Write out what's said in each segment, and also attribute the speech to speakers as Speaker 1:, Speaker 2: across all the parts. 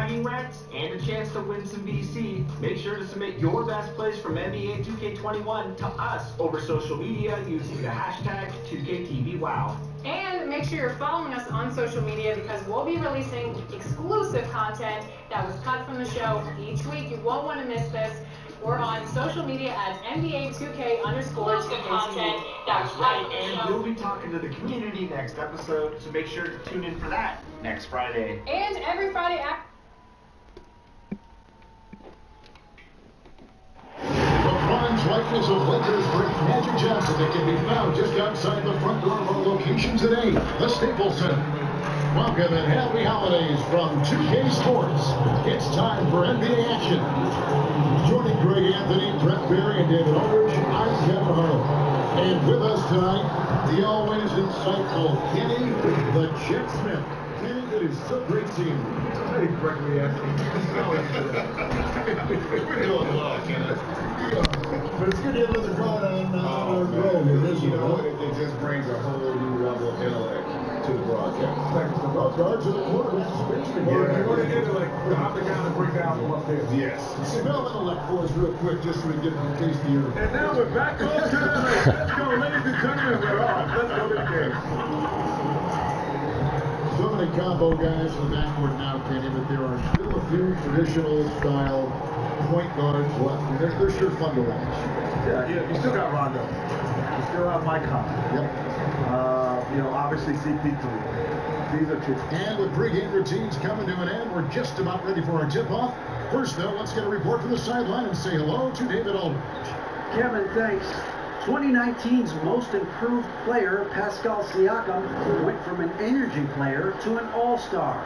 Speaker 1: bragging rights and a chance to win some VC, make sure to submit your best plays from NBA 2K21 to us over social media using the hashtag 2KTVWow.
Speaker 2: And make sure you're following us on social media because we'll be releasing exclusive content that was cut from the show each week. You won't want to miss this. We're on social media as NBA2K_2KTV.
Speaker 1: Content that's right, and we'll be talking to the community next episode, so make sure to tune in for that next Friday.
Speaker 2: And every Friday after.
Speaker 3: Likeness of Lakers great Magic Johnson that can be found just outside the front door of our location today, the Staples Center. Welcome and happy holidays from 2K Sports. It's time for NBA action. Joining Greg Anthony, Brett Berry, and David Aldridge, I'm Kevin Harlan. And with us tonight, the always insightful Kenny the Jet Smith. Kenny, it is so great seeing you.
Speaker 4: Hey, Gregory Anthony. We're doing well, Kenneth.
Speaker 3: But it's good to have another call on our road.
Speaker 4: You know, it just brings a whole new level of intellect to the broadcast.
Speaker 3: Thanks to both guards and the quarterback.
Speaker 4: Yeah, you want to get it like drop it down and bring down from up there. Yes.
Speaker 3: Spell intellect for us real quick just so we get a taste of your.
Speaker 4: And now we're back on to the race. Let's go, ladies and gentlemen. We're on. Let's go to the game.
Speaker 3: So many combo guys in the backcourt now, Kenny, but there are still a few traditional style point guards left. And they're sure fun to watch.
Speaker 4: Yeah, you still got Rondo. You still have Mike Conley.
Speaker 3: Yep.
Speaker 4: You know, obviously CP3. These are two.
Speaker 3: And with pregame routines coming to an end, we're just about ready for our tip-off. First, though, let's get a report from the sideline and say hello to David Aldridge.
Speaker 5: Kevin, thanks. 2019's most improved player, Pascal Siakam, went from an energy player to an all-star.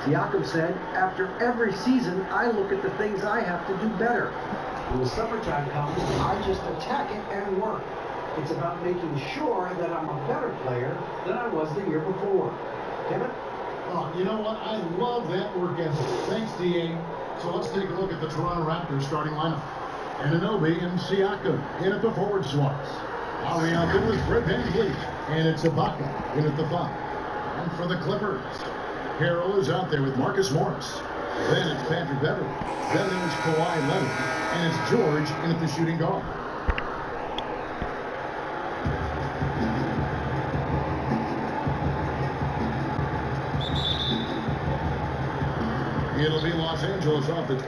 Speaker 5: Siakam said, after every season, I look at the things I have to do better. When the summertime comes, I just attack it and work. It's about making sure that I'm a better player than I was the year before. Kevin?
Speaker 3: Oh, you know what? I love that work ethic. Thanks, DA. So let's take a look at the Toronto Raptors starting lineup. Anunoby and Siakam in at the forward slots. Arianto with Fred VanVleet. And it's Ibaka in at the 5. And for the Clippers, Harrell is out there with Marcus Morris. Then it's Patrick Beverley. Then there's Kawhi Leonard. And it's George in at the shooting guard. It'll be Los Angeles off the...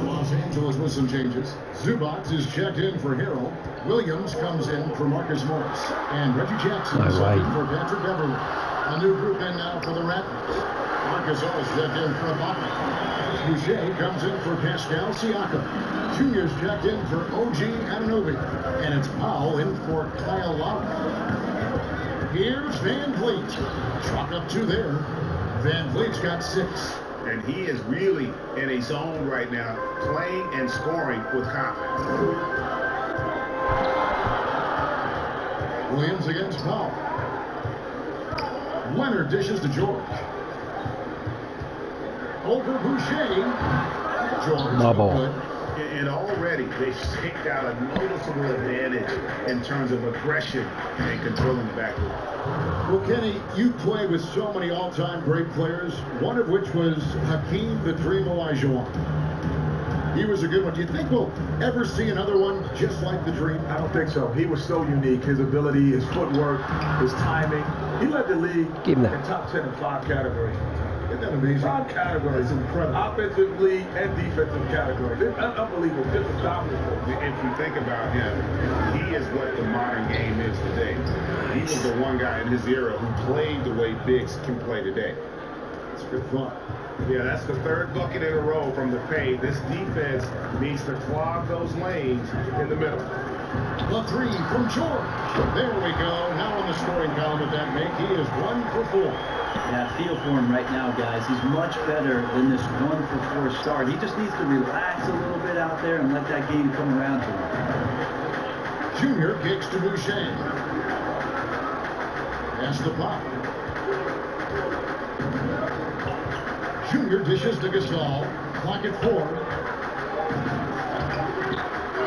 Speaker 3: Los Angeles with some changes. Zubac is checked in for Harrell. Williams comes in for Marcus Morris. And Reggie Jackson is in for Patrick Beverley. A new group in now for the Raptors. Marcus All checked in for Ibaka. Boucher comes in for Pascal Siakam. Junior's checked in for OG Anunoby. And it's Powell in for Kyle Lowry. Here's VanVleet. Chalk up 2 there. VanVleet's got 6.
Speaker 6: And he is really in a zone right now, playing and scoring with confidence.
Speaker 3: Williams against Powell. Leonard dishes to George. Over Boucher. George. Good.
Speaker 6: And already they've staked out a noticeable advantage in terms of aggression and controlling the backcourt.
Speaker 3: Well, Kenny, you play with so many all-time great players, one of which was Hakeem the Dream Olajuwon. He was a good one. Do you think we'll ever see another one just like the Dream?
Speaker 4: I don't think so. He was so unique. His ability, his footwork, his timing. He led the league in top 10 in 5 categories.
Speaker 3: Isn't that amazing?
Speaker 4: 5 categories.
Speaker 3: That's incredible.
Speaker 4: Offensively and defensive categories. It's unbelievable. Just a dominant.
Speaker 6: If you think about him, he is what the modern game is today. He was the one guy in his era who played the way bigs can play today.
Speaker 3: That's good fun.
Speaker 6: Yeah, that's the 3rd bucket in a row from the paint. This defense needs to clog those lanes in the middle.
Speaker 3: The 3 from George. There we go. Now in the scoring column with that make, he is 1 for 4.
Speaker 7: Yeah, feel for him right now, guys. He's much better than this 1 for 4 start. He just needs to relax a little bit out there and let that game come around to him.
Speaker 3: Junior kicks to Boucher. That's the pop. Junior dishes to Gasol. Clock at 4.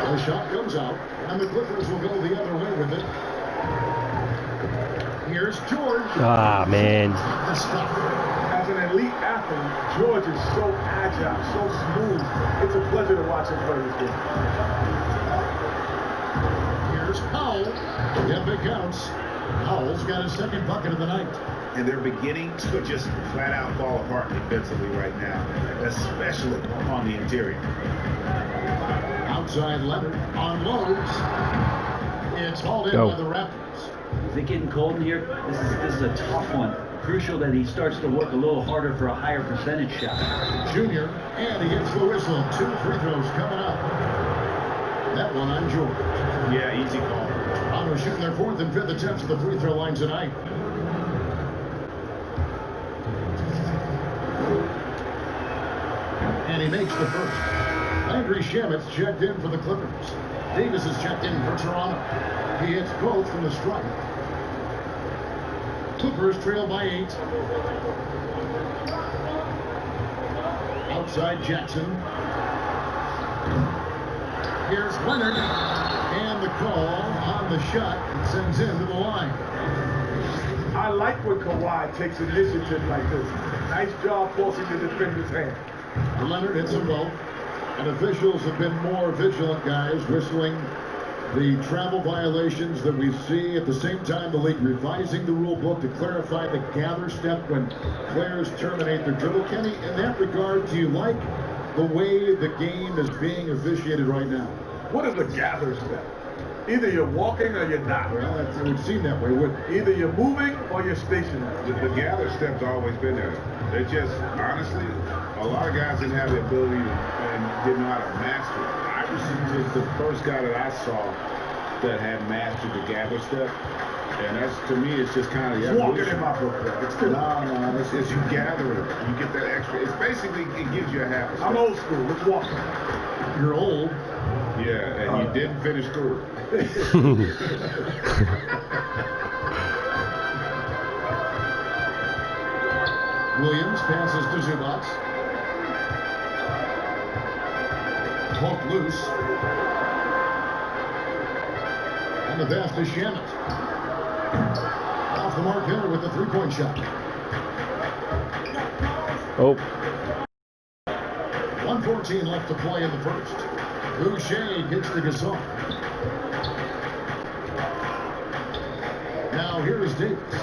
Speaker 3: The shot goes out, and the Clippers will go the other way with it. Here's George.
Speaker 8: Ah, man.
Speaker 4: As an elite athlete, George is so agile, so smooth. It's a pleasure to watch him play this game.
Speaker 3: Here's Powell. Yep, it counts. Powell's got his second bucket of the night.
Speaker 6: And they're beginning to just flat out fall apart defensively right now, especially on the interior.
Speaker 3: Outside Leonard unloads. It's hauled in by the Raptors.
Speaker 7: Is it getting cold in here? This is a tough one. Crucial that he starts to work a little harder for a higher percentage shot.
Speaker 3: Junior, and he gets the whistle. 2 free throws coming up. That one on George.
Speaker 6: Yeah, easy call.
Speaker 3: Toronto shooting their 4th and 5th attempts at the free throw line tonight. And he makes the first. Landry Shamit's checked in for the Clippers. Davis is checked in for Toronto. He hits both from the stripe. Clippers trail by 8. Outside Jackson. Here's Leonard. And the call on the shot that sends him to the line.
Speaker 4: I like when Kawhi takes initiative like this. Nice job forcing the defender's hand.
Speaker 3: Leonard hits them both. And officials have been more vigilant, guys, whistling the travel violations that we see. At the same time, the league revising the rule book to clarify the gather step when players terminate their dribble. Kenny, in that regard, do you like the way the game is being officiated right now?
Speaker 4: What is the gather step? Either you're walking or you're not.
Speaker 3: Well, it would seem that way, wouldn't it?
Speaker 4: Either you're moving or you're stationary.
Speaker 6: The gather step's always been there. They're just, honestly, a lot of guys didn't have the ability and didn't know how to master it. Iverson was the first guy that I saw that had mastered the gather step. And that's, to me, it's just kind of the
Speaker 4: walking in my book.
Speaker 6: No, it's you gather it. You get that extra. It's basically, it gives you a half a step.
Speaker 4: I'm old school. Let's walk.
Speaker 3: You're old.
Speaker 6: Yeah, and you didn't finish school.
Speaker 3: Williams passes to Zubac. Poked loose. And the pass to Shamet. Off the mark here with the 3-point shot.
Speaker 8: Oh.
Speaker 3: 1:14 left to play in the first. Boucher gets to Gasol. Now here is Davis.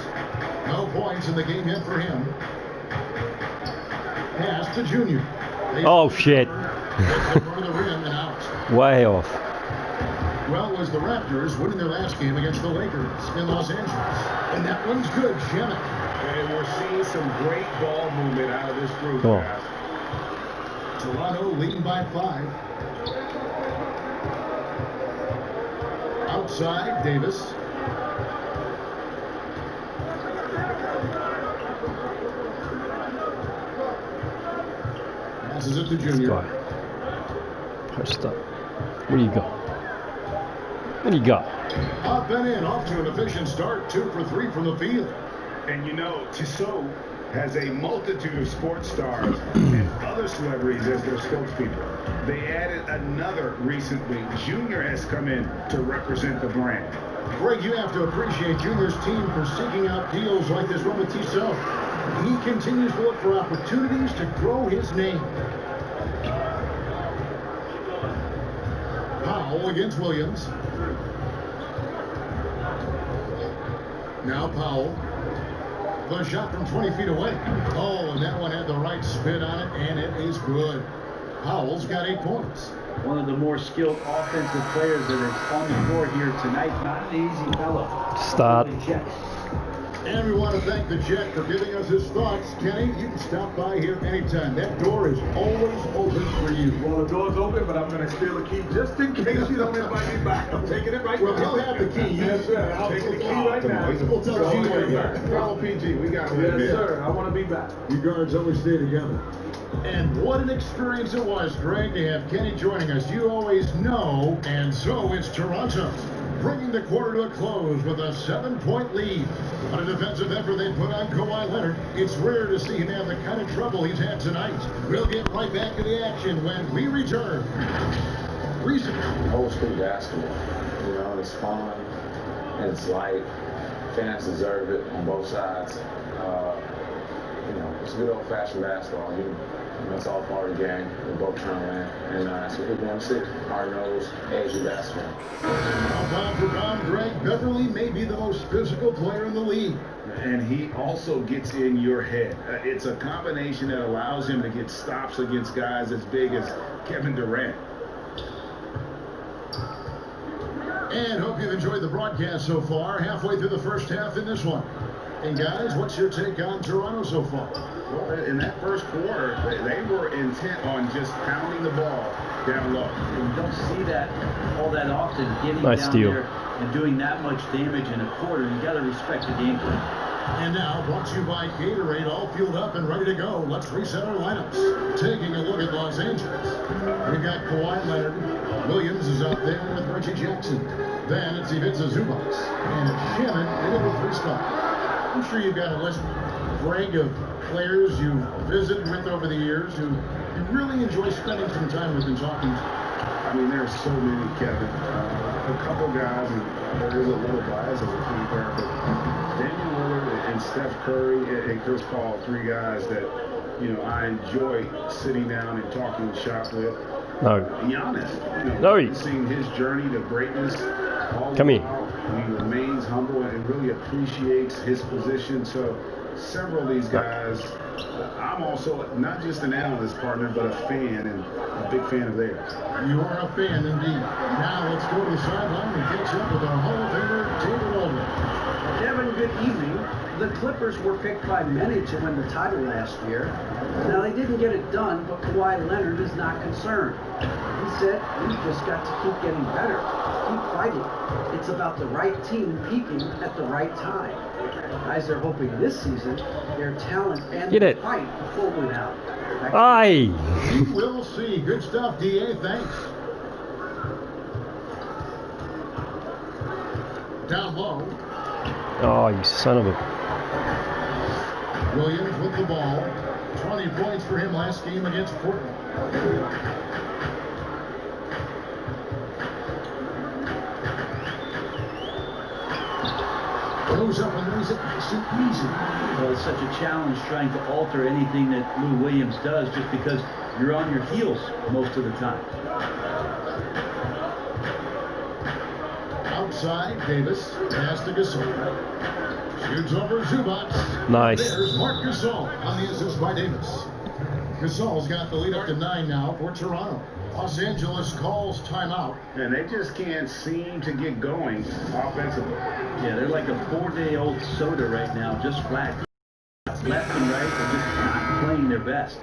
Speaker 3: No points in the game yet for him. Pass to Junior.
Speaker 8: Oh, shit.
Speaker 3: Over the rim and out.
Speaker 8: Way off.
Speaker 3: Well, it was the Raptors winning their last game against the Lakers in Los Angeles. And that one's good, Shamet.
Speaker 6: And we're seeing some great ball movement out of this group,
Speaker 8: Come on.
Speaker 6: guys.
Speaker 3: Toronto leading by 5. Outside, Davis. Passes it to Junior.
Speaker 8: Guy. Post up. What do you got? What do you got?
Speaker 3: Up and in, off to an efficient start. 2 for 3 from the field.
Speaker 6: And you know, Tissot has a multitude of sports stars and other celebrities as their spokespeople. They added another recently. Junior has come in to represent the brand.
Speaker 3: Greg, you have to appreciate Junior's team for seeking out deals like this one with Tissot. He continues to look for opportunities to grow his name. Powell against Williams. Now Powell. The shot from 20 feet away. Oh, and that one had the right spin on it, and it is good. Powell's got 8 points.
Speaker 7: One of the more skilled offensive players that is on the floor here tonight. Not an easy fellow.
Speaker 8: Stop.
Speaker 3: And we want to thank the Jet for giving us his thoughts. Kenny, you can stop by here anytime. That door is always open for you.
Speaker 4: Well, the door's open, but I'm going to steal a key just in case you don't invite me back. I'm taking it right now.
Speaker 3: Well, he'll have the key.
Speaker 4: Yes, sir. I'll take the key right now.
Speaker 3: We'll tell you where you are.
Speaker 6: Follow PG. We got
Speaker 4: Yes, sir. I want to be back.
Speaker 3: You guards always stay together. And what an experience it was, Greg, to have Kenny joining us. You always know, and so it's Toronto. bringing the quarter to a close with a 7-point lead. On a defensive effort they put on Kawhi Leonard, it's rare to see him have the kind of trouble he's had tonight. We'll get right back to the action when we return.
Speaker 9: Old school basketball, you know, it's fun and it's light. Fans deserve it on both sides. You know, it's good old-fashioned basketball. You know, it's all part of the game. We're both trying to win, and that's what we're going to see. Hard-nosed, edgy basketball.
Speaker 3: Pound for pound, Greg Beverley may be the most physical player in the league.
Speaker 6: And he also gets in your head. It's a combination that allows him to get stops against guys as big as Kevin Durant.
Speaker 3: And hope you've enjoyed the broadcast so far. Halfway through the first half in this one. And guys, what's your take on Toronto so far?
Speaker 6: Well, in that first quarter, they were intent on just pounding the ball down low.
Speaker 7: And you don't see that all that often, getting
Speaker 8: Nice
Speaker 7: down
Speaker 8: steal.
Speaker 7: there and doing that much damage in a quarter. You got to respect the game plan.
Speaker 3: And now, brought to you by Gatorade, all fueled up and ready to go. Let's reset our lineups. Taking a look at Los Angeles. We've got Kawhi Leonard. Williams is out there with Reggie Jackson. Then it's Ivica Zubac. And it's Shannon in the 3 spot. I'm sure you've got a list, Greg, of players you've visited with over the years who you really enjoy spending some time with and talking to.
Speaker 6: I mean, there's so many, Kevin. A couple guys, and there is a little bias as a keeper, but Damian Lillard and Steph Curry and Chris Paul, 3 guys that, you know, I enjoy sitting down and talking shop with.
Speaker 8: No.
Speaker 6: Giannis, you know,
Speaker 8: No.
Speaker 6: seeing his journey to greatness.
Speaker 8: Come here.
Speaker 6: He remains humble and really appreciates his position. So several of these guys, I'm also not just an analyst partner, but a fan and a big fan of theirs.
Speaker 3: You are a fan indeed. Now let's go to the sideline and catch up with our Hall of Famer, David Aldridge.
Speaker 5: Kevin, good evening. The Clippers were picked by many to win the title last year. Now, they didn't get it done, but Kawhi Leonard is not concerned. He said, we've just got to keep getting better, keep fighting. It's about the right team peaking at the right time. Guys are hoping this season their talent and their fight will win out.
Speaker 8: Aye.
Speaker 3: We'll see. Good stuff, DA. Thanks. Down low.
Speaker 8: Oh, you son of a...
Speaker 3: Williams with the ball. 20 points for him last game against Portland. Goes up and lays it nice and easy.
Speaker 7: Well, it's such a challenge trying to alter anything that Lou Williams does just because you're on your heels most of the time.
Speaker 3: Outside, Davis pass to Gasol. Shoots over Zubac.
Speaker 8: Nice.
Speaker 3: There's Marc Gasol on the assist by Davis. Gasol's got the lead up to 9 now for Toronto. Los Angeles calls timeout.
Speaker 6: And they just can't seem to get going offensively.
Speaker 7: Yeah, they're like a 4-day-old soda right now, just flat. Left and right, they're just not playing their best.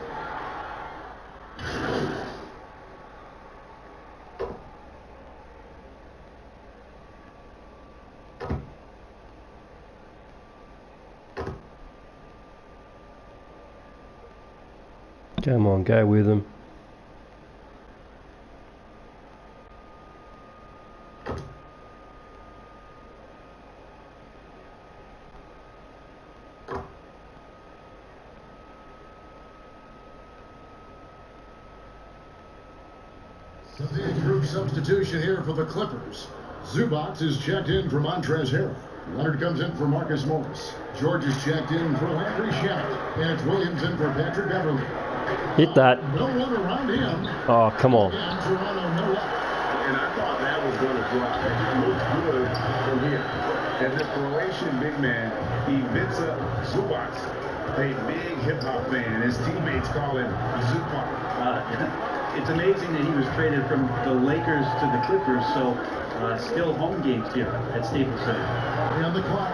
Speaker 8: Come on, go with them.
Speaker 3: The big group substitution here for the Clippers. Zubac is checked in for Montrezl Harrell. Leonard comes in for Marcus Morris. George is checked in for Landry Shamet. And it's Williams in for Patrick Beverley.
Speaker 8: Hit that.
Speaker 3: No one around him.
Speaker 8: Oh, come on.
Speaker 3: And Toronto, no luck.
Speaker 6: And I thought that was going to fly. It looked good from here. And the Croatian big man, Ivica Zubac, a big hip-hop fan. His teammates call him Zupac.
Speaker 7: It's amazing that he was traded from the Lakers to the Clippers, so still home games here at Staples Center.
Speaker 3: On the clock.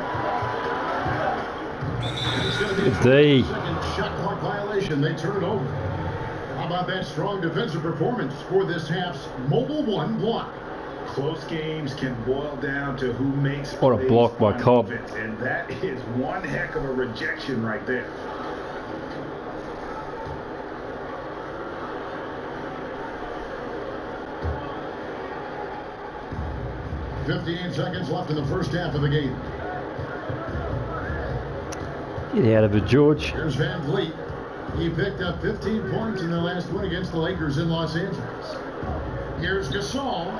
Speaker 3: It's going to be a second shot clock violation. They turn it over. How about that strong defensive performance for this half's Mobile One block?
Speaker 6: Close games can boil down to who makes
Speaker 8: What a block by Cobb.
Speaker 6: And that is one heck of a rejection right there.
Speaker 3: 58 seconds left in the first half of the game.
Speaker 8: Get out of it, George.
Speaker 3: Here's Vanvleet. He picked up 15 points in their last win against the Lakers in Los Angeles. Here's Gasol.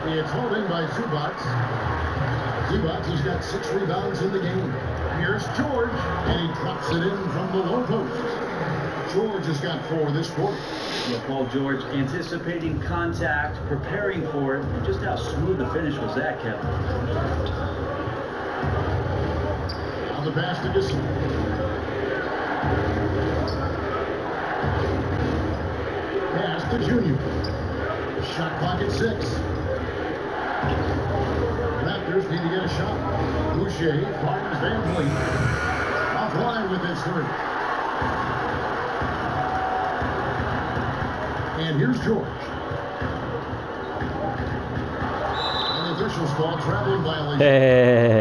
Speaker 3: It's hauled in by Zubac. Zubac has got 6 rebounds in the game. Here's George, and he drops it in from the low post. George has got 4 this quarter.
Speaker 7: Well, Paul George anticipating contact, preparing for it, and just how smooth the finish was that, Kevin.
Speaker 3: On the pass to Gasol. Pass to Junior. Shot clock at 6. Raptors need to get a shot. Boucher finds Vanvleet. Offline with this 3. And here's George. And the officials call traveling violation.
Speaker 8: Hey.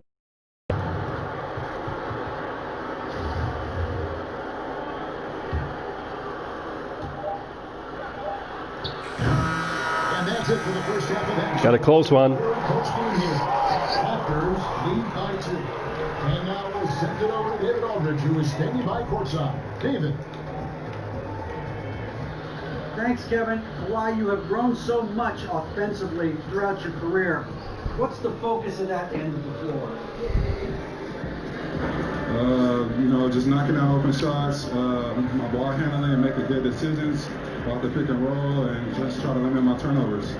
Speaker 3: And that's it for the first half of that.
Speaker 8: Got a close one.
Speaker 3: Raptors lead by 2. And now we'll send it over to David Aldridge, who is standing by courtside. David.
Speaker 5: Thanks, Kevin. Why you have grown so much offensively throughout your career. What's the focus of that end of the floor?
Speaker 10: Just knocking out open shots, my ball handling and making good decisions about the pick and roll, and just try to limit my turnovers.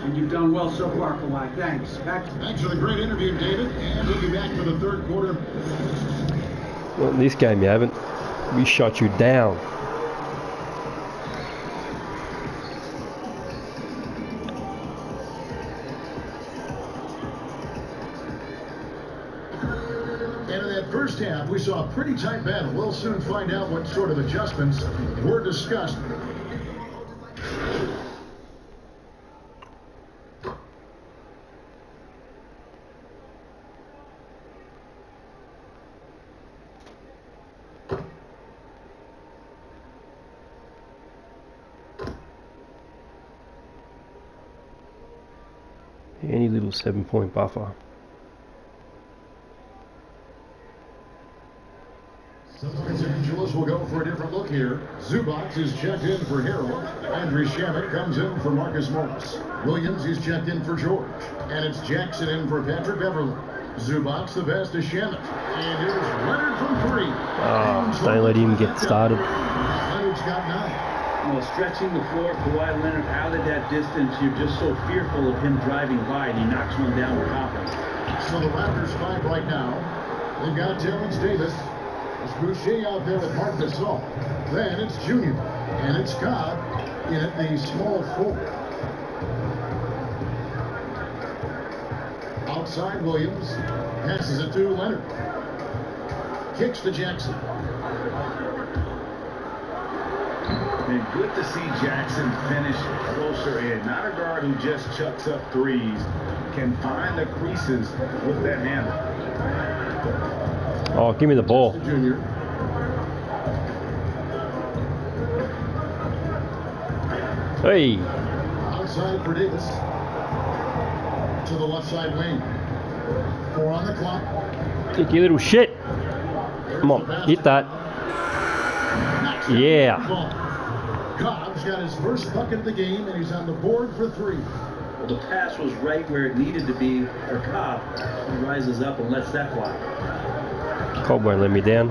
Speaker 5: And you've done well so far, Kawhi. Thanks.
Speaker 3: Thanks for the great interview, David. And we'll be back for the third quarter.
Speaker 8: Well, in this game you haven't. We shut you down.
Speaker 3: First half, we saw a pretty tight battle. We'll soon find out what sort of adjustments were discussed.
Speaker 8: Any little 7-point buffer.
Speaker 3: We'll go for a different look here. Zubac is checked in for Harold. Andrew Shamet comes in for Marcus Morris. Williams is checked in for George. And it's Jackson in for Patrick Beverly. Zubac the pass to Shamet. And here's Leonard from 3.
Speaker 8: Oh, don't let him get started.
Speaker 3: Leonard's got 9.
Speaker 7: Well, stretching the floor, Kawhi Leonard out of that distance, you're just so fearful of him driving by, and he knocks one down with confidence.
Speaker 3: So the Raptors 5 right now. They've got Terrence Davis. It's Boucher out there with Marc Gasol. Then it's Junior. And it's Cobb in at the small 4. Outside Williams. Passes it to Leonard. Kicks to Jackson.
Speaker 6: And good to see Jackson finish closer in. Not a guard who just chucks up threes. Can find the creases with that handle.
Speaker 8: Oh, give me the ball.
Speaker 3: Junior.
Speaker 8: Hey.
Speaker 3: Outside for Davis. To the left side wing. 4 on the clock.
Speaker 8: Kick you little shit. Come on, hit that. Yeah.
Speaker 3: Cobb's got his first bucket of the game, and he's on the board for 3.
Speaker 7: Well, the pass was right where it needed to be for Cobb. He rises up and lets that fly.
Speaker 8: Cobb won't let me down.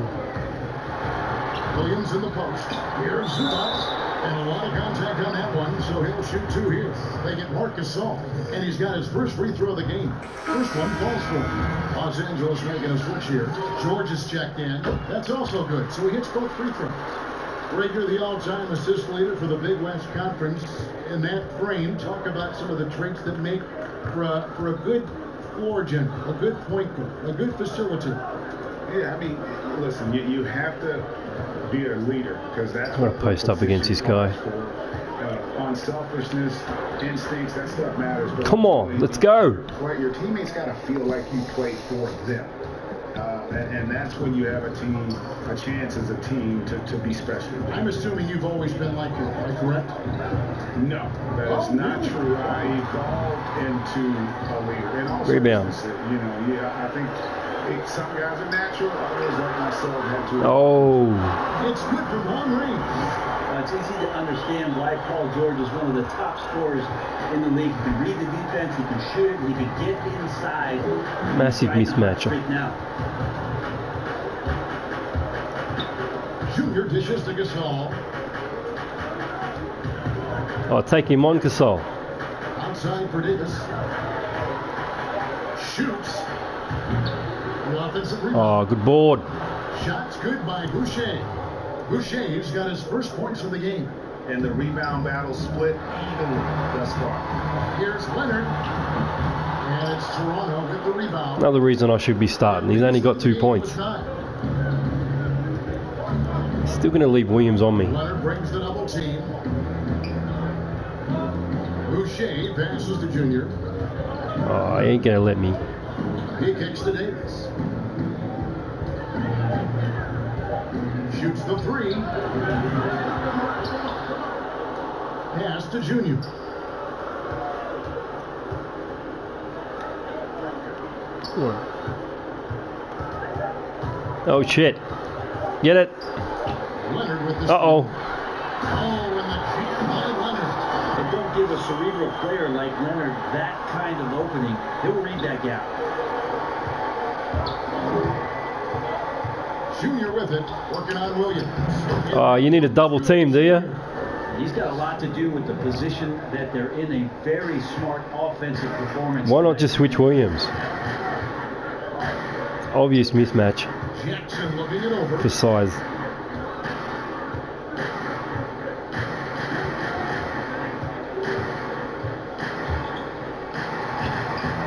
Speaker 3: Williams in the post. Here's Zubac. And a lot of contact on that one, so he'll shoot 2 here. They get Marc Gasol, and he's got his first free throw of the game. First one falls for him. Los Angeles making a switch here. George is checked in. That's also good, so he hits both free throws. Rager, the all-time assist leader for the Big West Conference. In that frame, talk about some of the traits that make for a good floor general, a good point guard, a good facilitator.
Speaker 6: Yeah, I mean, listen, you have to be a leader because that's
Speaker 8: I'm gonna post up against this guy.
Speaker 6: Unselfishness, instincts, that stuff matters. But
Speaker 8: come on, let's go.
Speaker 6: Right, your teammates got to feel like you play for them. And that's when you have a chance as a team to be special.
Speaker 3: I'm assuming you've always been like that, correct?
Speaker 6: No, that is not true. I evolved into a leader. And also,
Speaker 8: Rebound.
Speaker 6: I think some guys are natural, others like myself have to.
Speaker 8: Oh.
Speaker 3: It's good for long range.
Speaker 7: It's easy to understand why Paul George is one of the top scorers in the league. He can read the defense, he can shoot it, he can get inside.
Speaker 8: Massive mismatch.
Speaker 7: Right now.
Speaker 3: Junior dishes to Gasol.
Speaker 8: Oh, take him on, Gasol.
Speaker 3: Outside for Davis. Shoots. The offensive rebound.
Speaker 8: Oh, good board.
Speaker 3: Shots good by Boucher. Boucher's got his first points of the game.
Speaker 6: And the rebound battle split evenly thus far.
Speaker 3: Here's Leonard. And it's Toronto with the rebound.
Speaker 8: Another reason I should be starting. He's only got 2 points. Still going to leave Williams on me.
Speaker 3: Leonard brings the double team. Boucher passes to Junior.
Speaker 8: Oh, he ain't going to let me.
Speaker 3: He kicks to Davis. Shoots the three. Pass to Junior.
Speaker 8: Oh, shit. Get it.
Speaker 3: Leonard with the
Speaker 8: Uh-oh.
Speaker 3: and the jam by Leonard.
Speaker 7: And don't give a cerebral player like Leonard that kind of opening. He'll read that gap.
Speaker 3: Junior with it, working on Williams.
Speaker 8: Oh, you need a double team, do you?
Speaker 7: He's got a lot to do with the position that they're in. A very smart offensive performance.
Speaker 8: Why not just switch Williams? Obvious mismatch
Speaker 3: Jackson looking it over.
Speaker 8: for size.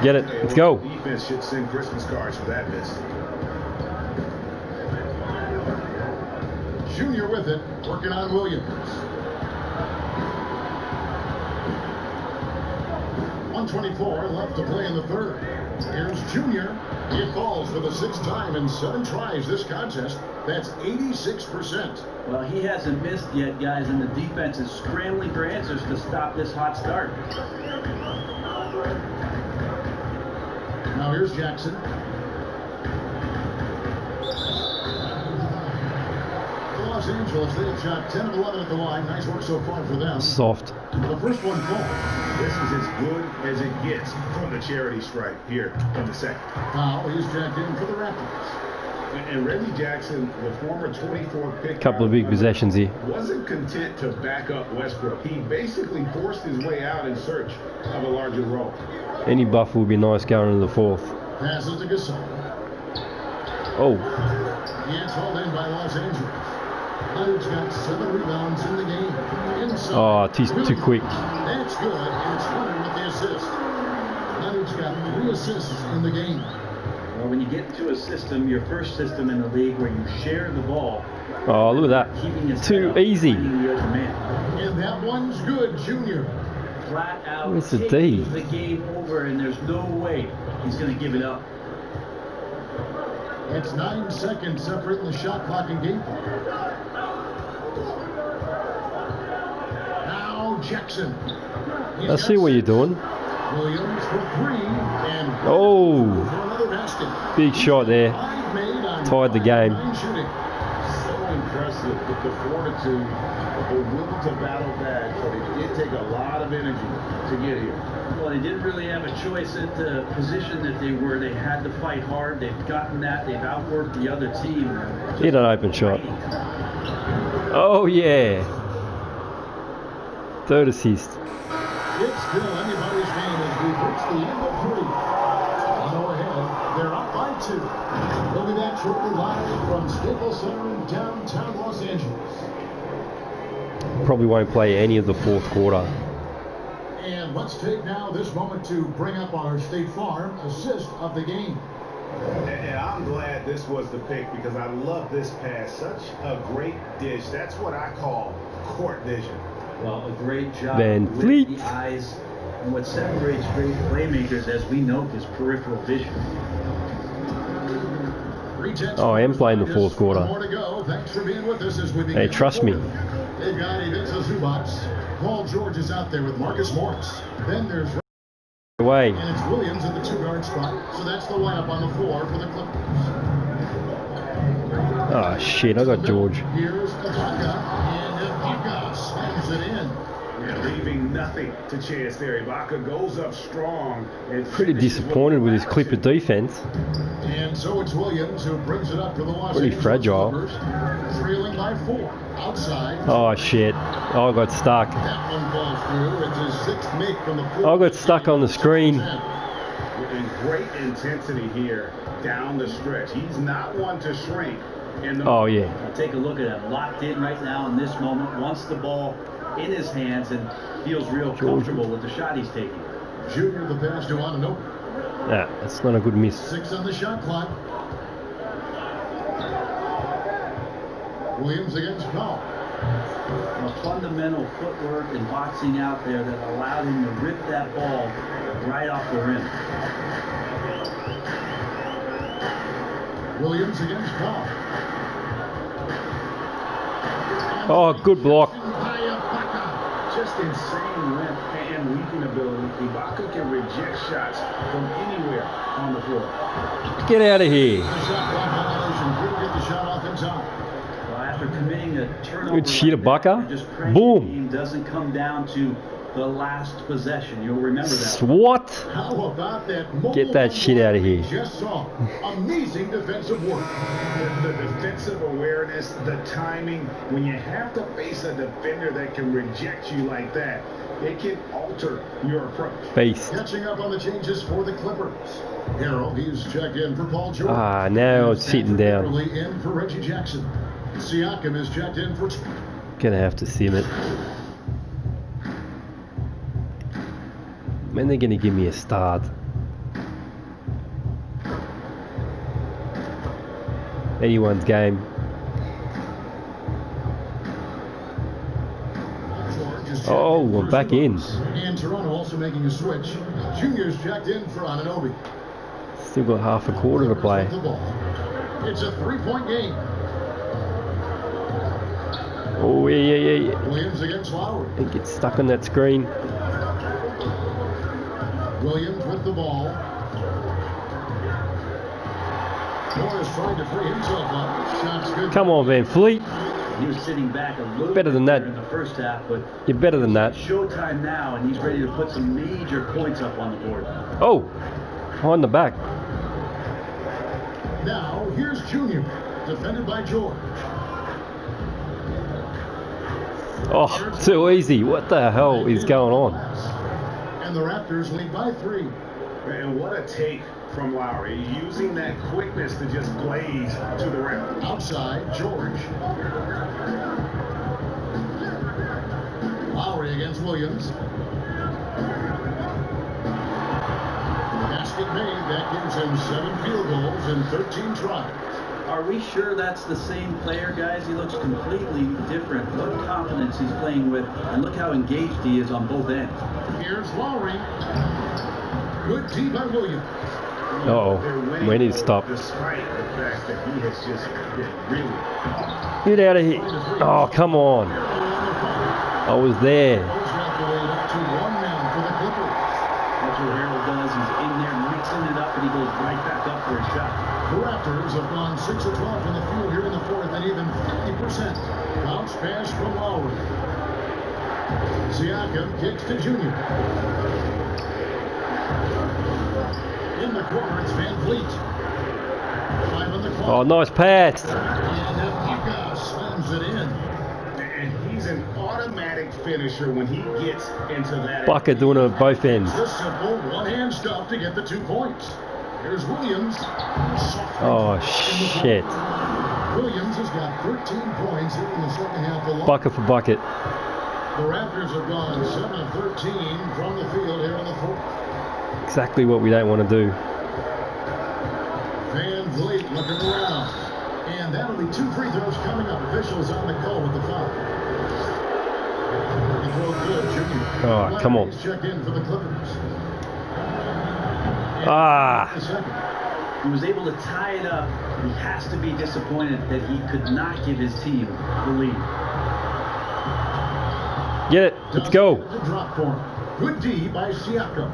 Speaker 8: Get it. Let's go.
Speaker 6: Defense should send Christmas cards for that miss.
Speaker 3: Junior with it, working on Williams. 1:24 left to play in the third. Here's Junior. He falls for the 6th time in 7 tries this contest. That's 86%.
Speaker 7: Well, he hasn't missed yet, guys, and the defense is scrambling for answers to stop this hot start.
Speaker 3: Now here's Jackson. Los Angeles, they have shot 10 of 11 at the line. Nice work so far for them.
Speaker 8: Soft.
Speaker 3: The first one called.
Speaker 6: This is as good as it gets from the charity stripe here in the second.
Speaker 3: Foul is jacked in for the Raptors.
Speaker 6: And Reggie Jackson, the former 24 pick,
Speaker 8: Couple of big possessions here.
Speaker 6: wasn't content to back up Westbrook. He basically forced his way out in search of a larger role.
Speaker 8: Any buff would be nice going into the fourth.
Speaker 3: Passes to Gasol.
Speaker 8: Oh.
Speaker 3: He gets hauled in by Los Angeles. Leonard's got 7 rebounds in the game. Inside.
Speaker 8: Oh, too quick.
Speaker 3: That's good, and it's Leonard with the assist. Leonard's got 3 assists in the game.
Speaker 7: Well, when you get into a system, your first system in the league where you share the ball.
Speaker 8: Oh, look at that. Too easy.
Speaker 3: And that one's good, Junior.
Speaker 7: Flat out
Speaker 8: Where's the D?
Speaker 7: taking the game over, and there's no way he's going to give it up.
Speaker 3: It's 9 seconds separating the shot clock and game clock. Now Jackson.
Speaker 8: I see what you're doing.
Speaker 3: Williams for 3 and
Speaker 8: Oh.
Speaker 3: for another basket.
Speaker 8: Big shot there.
Speaker 3: 5 made on
Speaker 8: Tied the game.
Speaker 3: 9 shooting.
Speaker 6: So impressive with the fortitude, the will to battle back, but it did take a lot of energy to get here.
Speaker 7: Well, they didn't really have a choice at the position that they were. They had to fight hard. They've gotten that. They've outworked the other team.
Speaker 8: Hit an open shot. Oh, yeah. Third assist.
Speaker 3: It's still anybody's game as we reach the end of 3. Toronto ahead. They're up by 2. We'll be back shortly live from Staples Center in downtown Los Angeles.
Speaker 8: Probably won't play any of the fourth quarter.
Speaker 3: And let's take now this moment to bring up our State Farm assist of the game.
Speaker 6: And I'm glad this was the pick because I love this pass. Such a great dish. That's what I call court vision.
Speaker 7: Well, a great job
Speaker 8: Vanvleet.
Speaker 7: with the eyes. And what separates great playmakers, as we know, is peripheral vision.
Speaker 8: Oh, I am playing the fourth quarter.
Speaker 3: More to go. Thanks for being with us as we begin.
Speaker 8: Hey, trust me.
Speaker 3: They've got Ivica Zubats. Paul George is out there with Marcus Morris. Then there's
Speaker 8: away.
Speaker 3: And it's Williams at the 2-guard spot. So that's the lineup on the floor for the Clippers.
Speaker 8: Oh shit, I got George.
Speaker 3: Here's Ibaka, and Ibaka slams it in.
Speaker 6: Yeah, leaving nothing to chance there. Ibaka goes up strong. And
Speaker 8: pretty disappointed with his Clipper defense.
Speaker 3: And so it's Williams who brings it up for the Los
Speaker 8: Pretty
Speaker 3: Angeles
Speaker 8: fragile.
Speaker 3: Clippers, trailing by 4. Outside.
Speaker 8: Oh shit. Oh, I got stuck.
Speaker 3: That one falls through. It's his 6th make from the floor.
Speaker 8: I got stuck on the screen.
Speaker 6: And great intensity here down the stretch. He's not one to shrink.
Speaker 8: Oh yeah.
Speaker 7: Take a look at him, locked in right now in this moment, wants the ball in his hands and feels real comfortable with the shot he's taking.
Speaker 3: Junior, the pass to Ananobi.
Speaker 8: Nah, that's not a good miss.
Speaker 3: 6 on the shot clock. Williams against Powell.
Speaker 7: A fundamental footwork and boxing out there that allowed him to rip that ball right off the rim.
Speaker 3: Williams against Powell.
Speaker 8: Oh, good block.
Speaker 6: Just insane length and leaping ability. Ibaka can reject shots from anywhere on the floor.
Speaker 8: Get out of here.
Speaker 3: The shot clock violation. Couldn't get the shot off in time.
Speaker 7: Well, after committing a turnover,
Speaker 8: Good shit, Ibaka.
Speaker 7: Boom.
Speaker 8: Boom.
Speaker 7: The game doesn't come down to the last possession. You'll remember that.
Speaker 8: What?
Speaker 3: How about that?
Speaker 8: Get that shit out of here.
Speaker 3: Just saw amazing defensive work.
Speaker 6: The defensive awareness, the timing. When you have to face a defender that can reject you like that, it can alter your approach.
Speaker 8: Base.
Speaker 3: Catching up on the changes for the Clippers. Harrell, he's checked in for Paul George.
Speaker 8: Ah, now it's sitting down.
Speaker 3: In for Reggie Jackson. Siakam is checked in for.
Speaker 8: Gonna have to sim it. When they're gonna give me a start? Anyone's game. Oh, we're back in.
Speaker 3: And Toronto also making a switch. Junior's checked in for Ananobi.
Speaker 8: Still got half a quarter to play.
Speaker 3: It's a 3-point game.
Speaker 8: Oh, yeah.
Speaker 3: Williams against Lowry.
Speaker 8: It gets stuck on that screen.
Speaker 3: Williams with the ball. Morris trying to free himself up. Shots good.
Speaker 8: Come on, Vanvleet.
Speaker 7: He was sitting back a little
Speaker 8: better than that
Speaker 7: in the first half, but
Speaker 8: you're better than that.
Speaker 7: Showtime now, and he's ready to put some major points up on the board.
Speaker 8: Oh, on the back.
Speaker 3: Now here's Junior, defended by George.
Speaker 8: Oh, too easy. What the hell is going on?
Speaker 3: And the Raptors lead by 3.
Speaker 6: And what a take from Lowry, using that quickness to just blaze to the rim.
Speaker 3: Outside, George. Lowry against Williams. Basket made. That gives him 7 field goals and 13 tries.
Speaker 7: Are we sure that's the same player, guys? He looks completely different. What confidence he's playing with, and look how engaged he is on both ends.
Speaker 3: Here's Lowry. Good D by Williams.
Speaker 8: Uh-oh. We need to stop.
Speaker 6: Despite the fact that he has just been really.
Speaker 8: Get out of here. Oh, come on. I was there.
Speaker 3: That's
Speaker 7: what Harold does. He's in there mixing it up, and he goes right back up for a shot.
Speaker 3: The Raptors have gone 6 of 12 from the field here in the fourth, and even 50%. Bounce pass from Lowry. Siakam kicks to Junior. In the corner, it's Vanvleet. 5 on the clock.
Speaker 8: Oh, nice pass.
Speaker 3: And Ibaka slams it in.
Speaker 6: And he's an automatic finisher when he gets into that.
Speaker 8: Bucker doing it at both ends.
Speaker 3: Just simple one-hand stuff to get the 2 points. Here's Williams.
Speaker 8: Oh, shit.
Speaker 3: Williams has got 13 points here in the second half alone.
Speaker 8: Bucket for bucket.
Speaker 3: The Raptors have gone 7 of 13 from the field here in the fourth.
Speaker 8: Exactly what we don't want to do.
Speaker 3: Vanvleet looking around. And that'll be 2 free throws coming up. Officials on the call with the foul. The throw good, Junior.
Speaker 8: Oh, come on.
Speaker 3: He's checked in for the Clippers.
Speaker 8: Ah.
Speaker 7: He was able to tie it up. He has to be disappointed that he could not give his team the lead.
Speaker 8: Get it. Let's go.
Speaker 3: Drop for him. Good D by Siakam.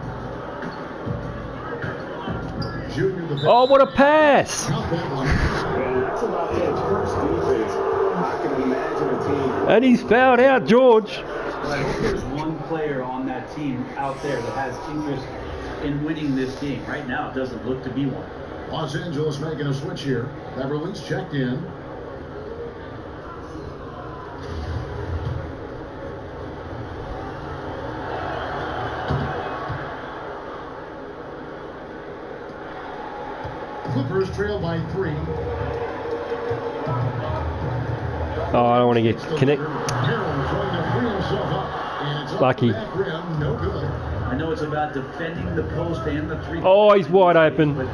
Speaker 8: Oh, what a pass!
Speaker 6: That's about his first defense. I can imagine a team.
Speaker 8: And he's fouled out, George.
Speaker 7: I hope there's one player on that team out there that has interest in winning this game. Right now, it doesn't look to be one.
Speaker 3: Los Angeles making a switch here. Vanvleet's checked in. Clippers trail by 3.
Speaker 8: Oh, I don't want to get connected. Lucky.
Speaker 3: No good.
Speaker 7: I know it's about defending the post and the three.
Speaker 8: Oh, he's wide open.
Speaker 7: But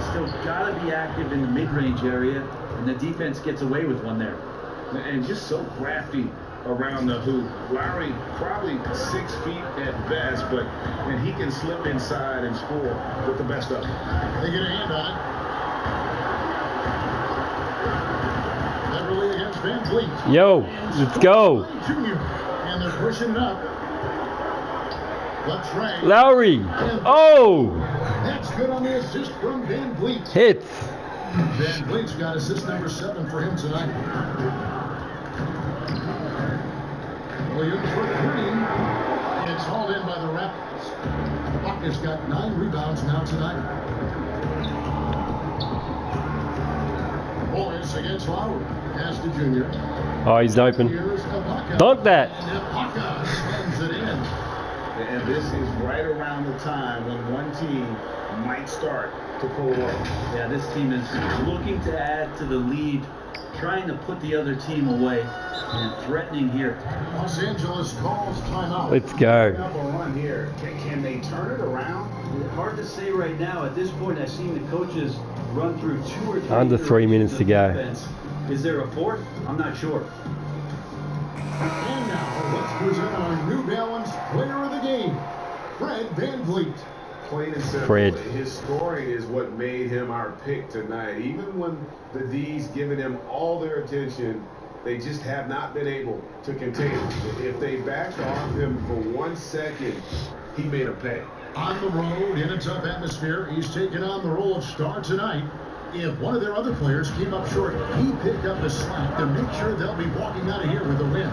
Speaker 7: still got to be active in the mid-range area, and the defense gets away with one there.
Speaker 6: And just so crafty around the hoop. Lowry probably 6 feet at best, and he can slip inside and score with the best of them.
Speaker 3: They get a hand on it. Beverly against Vanvleet.
Speaker 8: Yo, let's go.
Speaker 3: Junior. And they're pushing it up. Let's
Speaker 8: Lowry. Oh.
Speaker 3: That's good on the assist from Vanvleet.
Speaker 8: Hits.
Speaker 3: Vanvleet's got assist number 7 for him tonight. Williams for 3. It's hauled in by the Raptors. Buckner's got 9 rebounds now tonight. Boys against Lowry. Pass to Junior.
Speaker 8: Oh, he's open. Dunk that.
Speaker 3: And Ibaka slams it in.
Speaker 6: And this is right around the time when one team might start to pull away.
Speaker 7: Yeah, this team is looking to add to the lead, trying to put the other team away, and threatening here.
Speaker 3: Los Angeles calls timeout.
Speaker 8: Let's go.
Speaker 6: Run here. Can they turn it around?
Speaker 7: Hard to say right now. At this point, I've seen the coaches run through 2 or 3.
Speaker 8: Under 3 minutes to go.
Speaker 7: Defense. Is there a fourth? I'm not sure.
Speaker 3: And now, let's present our New Balance player of the game, Fred Vanvleet.
Speaker 6: Plain and simple.
Speaker 8: Fred.
Speaker 6: His scoring is what made him our pick tonight. Even when the D's giving him all their attention, they just have not been able to contain him. If they backed off him for 1 second, he made a pay.
Speaker 3: On the road, in a tough atmosphere, he's taken on the role of star tonight. If one of their other players came up short, he picked up the slack to make sure they'll be walking out of here with a win.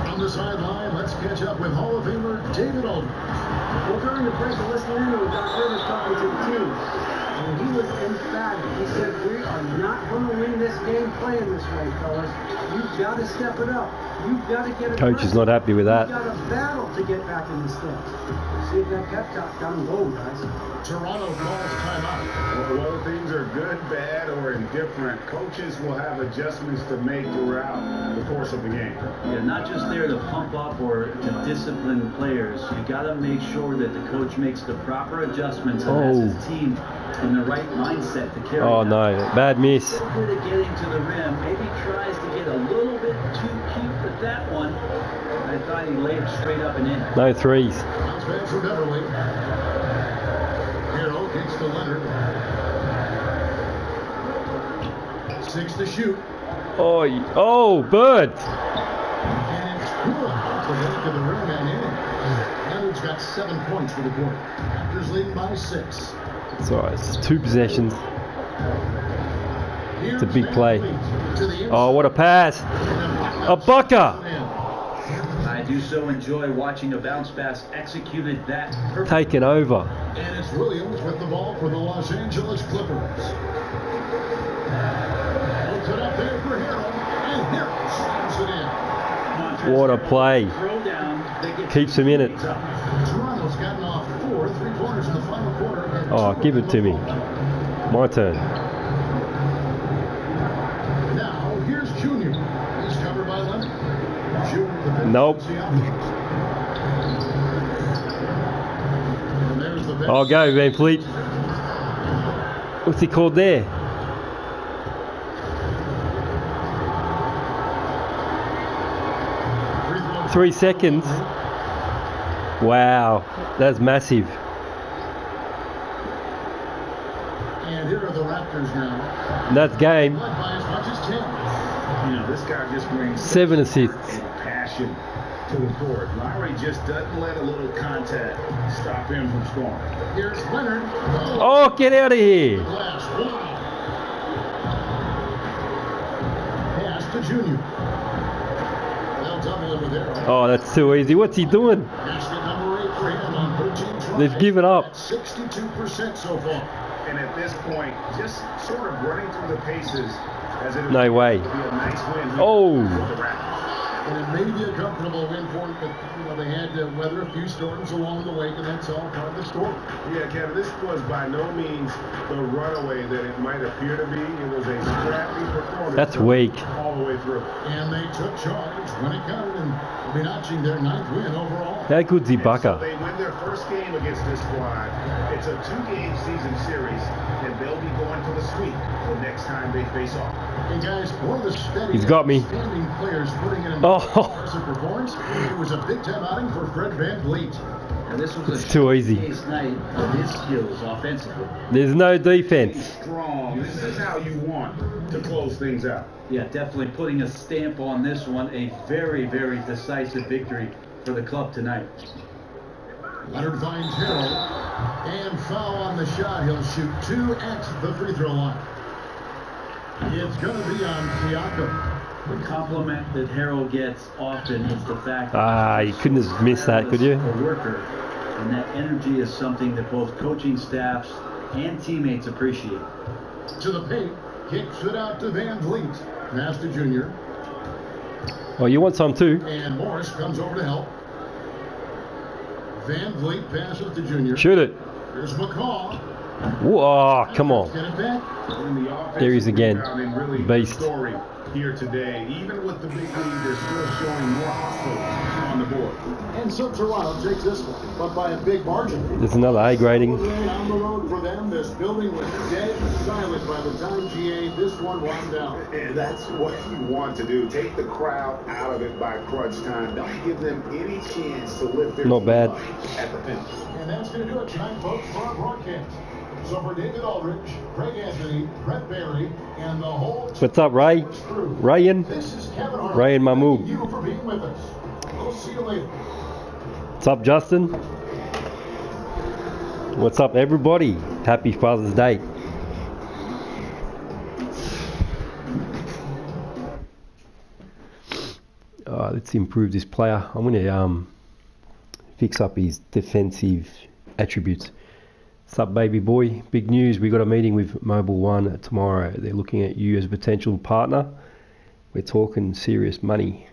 Speaker 3: On the sideline, let's catch up with Hall of Famer David Aldridge.
Speaker 5: Well, during the break, listening in with Doc Rivers talking to the team, and he was emphatic. He said, we are not going to win this game playing this way, fellas. You've got to step it up. You've got to get it.
Speaker 8: Coach is not happy with that.
Speaker 5: You've got to battle to get back in this thing. See if that pep talk down low, guys.
Speaker 3: Toronto calls timeout.
Speaker 6: Well, whether things are good, bad, or indifferent, coaches will have adjustments to make throughout the course of the game.
Speaker 7: Yeah, not just there to pump up or to discipline players. You got to make sure that the coach makes the proper adjustments and has his team in the right mindset to carry.
Speaker 8: Oh no, bad miss.
Speaker 7: So good at getting to the rim. Maybe tries to get a little bit too cute with that one. I thought he laid it straight up and in.
Speaker 8: No threes.
Speaker 3: Bounce back for Beverly. Hero kicks to Leonard. 6 to shoot.
Speaker 8: Oh, Bird.
Speaker 3: And it's good. Off the back of the rim and in. Leonard's got 7 points for the quarter. Raptors leading by 6.
Speaker 8: It's all right. It's 2 possessions. It's a big play. Oh, what a pass. A bucker.
Speaker 7: I do so enjoy watching a bounce pass executed that perfect.
Speaker 8: Taken over.
Speaker 3: And it's Williams with the ball for the Los Angeles Clippers. Puts it up there for Hero, and Hero slams it in.
Speaker 8: What a play.
Speaker 7: Throw down,
Speaker 8: Keeps him in it.
Speaker 3: Toronto's gotten off 4 3-pointers in the final quarter.
Speaker 8: Oh, give it to me. My turn.
Speaker 3: Now, here's Junior. He's covered by Leonard.
Speaker 8: Nope. Oh, go, Vanvleet. What's he called there? Three seconds. Wow, that's massive.
Speaker 3: And here are the Raptors. Raptors now.
Speaker 8: And that's game.
Speaker 3: Led by as much as 10.
Speaker 6: You know, this guy just brings
Speaker 8: 7 assists.
Speaker 6: and passion to the court. Lowry just doesn't let a little contact stop him from scoring.
Speaker 3: Here's Leonard.
Speaker 8: Oh, get out of here.
Speaker 3: Glass. Wow. Pass to Junior. They'll double it with Arrow.
Speaker 8: Oh, that's too easy. What's he doing?
Speaker 3: Basket number 8 for him on 13 tries.
Speaker 8: They've given up.
Speaker 3: At 62% so far.
Speaker 6: And at this point, just sort of running through the paces as it
Speaker 8: No way.
Speaker 6: would be a nice win here
Speaker 8: Oh.
Speaker 6: for the Raptors.
Speaker 3: And it may be a comfortable win for them, but they had to weather a few storms along the way, and that's all part of the story.
Speaker 6: Yeah, Kevin, this was by no means the runaway that it might appear to be. It was a scrappy performance.
Speaker 8: That's weak.
Speaker 6: All the way through.
Speaker 3: And they took charge when it counted, and will be notching their 9th win overall.
Speaker 8: How good's
Speaker 6: So
Speaker 8: Ibaka?
Speaker 6: they win their first game against this squad. It's a 2-game season series, and they'll be going to the sweep the next time they face off.
Speaker 3: And guys, one of the steady
Speaker 8: He's got me.
Speaker 3: standing players putting in an
Speaker 8: Oh.
Speaker 3: impressive performance. It was a big-time outing for Fred VanVleet.
Speaker 7: And this was
Speaker 8: It's too easy.
Speaker 7: showcase night of his skills offensively.
Speaker 8: There's no defense.
Speaker 6: Strong. This is how you want to close things out.
Speaker 7: Yeah, definitely putting a stamp on this one. A very, very decisive victory for the club tonight.
Speaker 3: Leonard finds Hill, and foul on the shot. He'll shoot 2 at the free throw line. It's going to be on Siakam.
Speaker 7: The compliment that Harold gets often is the fact
Speaker 8: You couldn't have missed that, could you?
Speaker 7: a worker, and that energy is something that both coaching staffs and teammates appreciate.
Speaker 3: To the paint, kicks it out to VanVleet. Pass to Junior,
Speaker 8: Oh, you want some too?
Speaker 3: and Morris comes over to help. VanVleet passes to Junior.
Speaker 8: Shoot it.
Speaker 3: Here's McCaw.
Speaker 8: Whoa, come on.
Speaker 3: Get it back.
Speaker 6: In the offensive
Speaker 8: There he is again.
Speaker 6: rebounding, really
Speaker 8: Beast.
Speaker 6: the story here today. Even with the big lead, they're still showing more hustle on the board.
Speaker 3: And so Toronto takes this one, but by a big margin.
Speaker 8: There's another A grading.
Speaker 3: On the road for them, this building was dead silent by the time GA this one wound down.
Speaker 6: And that's what you want to do. Take the crowd out of it by crunch time. Don't give them any chance to lift their
Speaker 8: Not bad.
Speaker 6: at the finish.
Speaker 3: And that's going to do it tonight, folks, for our broadcast. So for David Aldridge, Craig Anthony, Brett Barry, and the whole
Speaker 8: What's up, Ray? Ryan?
Speaker 3: this is Kevin Hart.
Speaker 8: Ray and Mahmood.
Speaker 3: Thank you for being with us. We'll see you later.
Speaker 8: What's up, Justin? What's up, everybody? Happy Father's Day. Let's improve this player. I'm going to fix up his defensive attributes. What's up, baby boy? Big news. We got a meeting with Mobile One tomorrow. They're looking at you as a potential partner. We're talking serious money.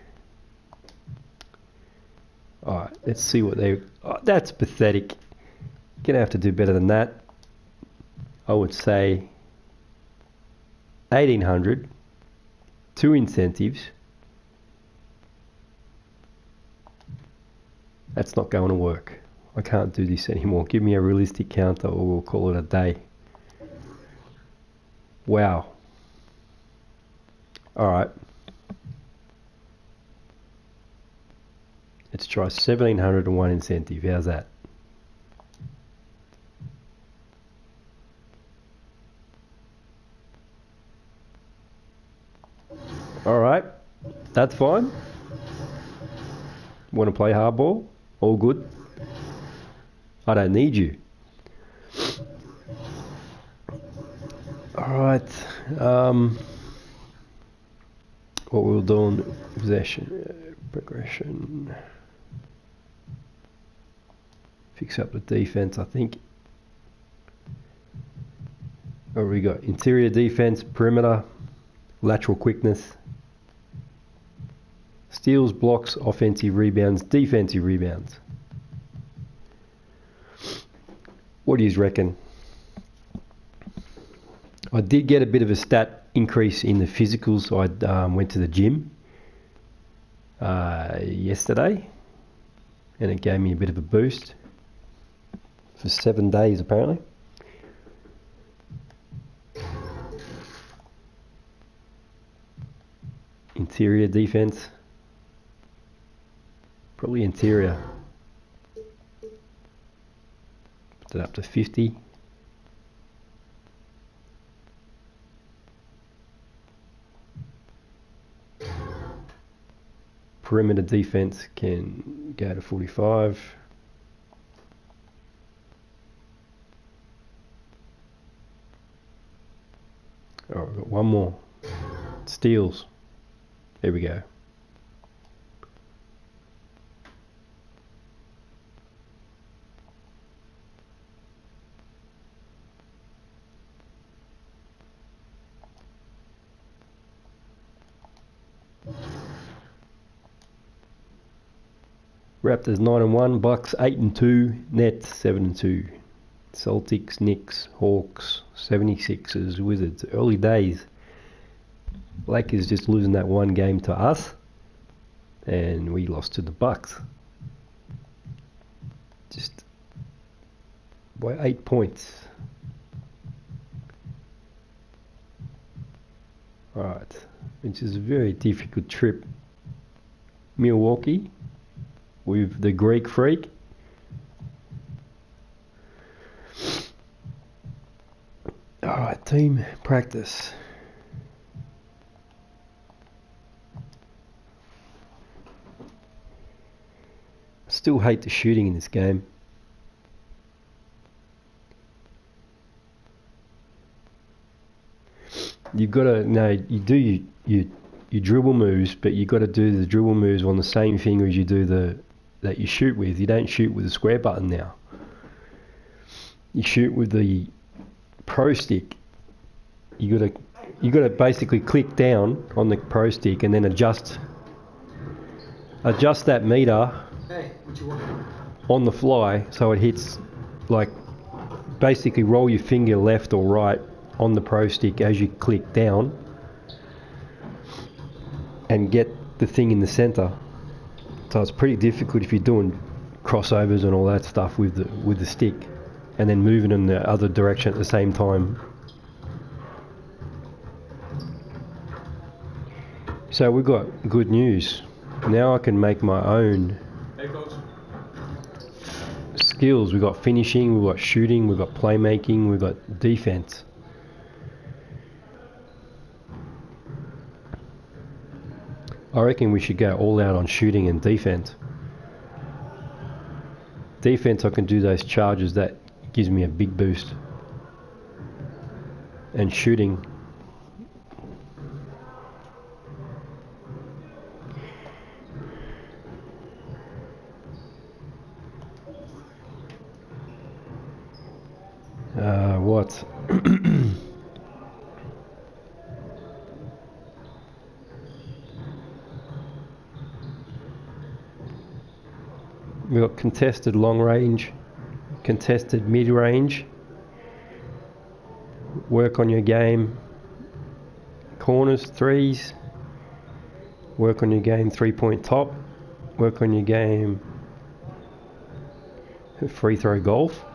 Speaker 8: Alright, let's see what they... Oh, that's pathetic. Gonna have to do better than that. I would say 1,800. 2 incentives. That's not going to work. I can't do this anymore. Give me a realistic counter or we'll call it a day. Wow. Alright. Let's try 1,700 and 1 incentive. How's that? Alright. That's fine. Want to play hardball? All good. I don't need you. Alright. What we'll do on possession, progression. Fix up the defense, I think. What we got? Interior defense, perimeter, lateral quickness, steals, blocks, offensive rebounds, defensive rebounds. What do you reckon? I did get a bit of a stat increase in the physicals. I went to the gym yesterday and it gave me a bit of a boost for 7 days apparently. Interior defense, probably interior. Put it up to 50. perimeter defense can go to 45. Alright, we've got one more. Steals. There we go. Raptors 9-1, Bucks 8-2, Nets 7-2, Celtics, Knicks, Hawks, 76ers, Wizards. Early days. Lakers just losing that one game to us, and we lost to the Bucks. Just by 8 points. Alright, which is a very difficult trip. Milwaukee with the Greek Freak. Alright, team practice. Still hate the shooting in this game. You've got to you do your dribble moves, but you got to do the dribble moves on the same finger as you do that you shoot with. You don't shoot with the square button now. You shoot with the pro stick. You got to basically click down on the pro stick and then adjust that meter on the fly so it hits, like, basically roll your finger left or right on the pro stick as you click down and get the thing in the center. So it's pretty difficult if you're doing crossovers and all that stuff with the stick and then moving in the other direction at the same time. So we've got good news. Now I can make my own skills. We've got finishing, we've got shooting, we've got playmaking, we've got defense. I reckon we should go all out on shooting and defense. Defense, I can do those charges, that gives me a big boost. And shooting, what? We've got contested long range, contested mid range. Work on your game. Corners, threes. Work on your game, 3-point top. Work on your game, free throw golf.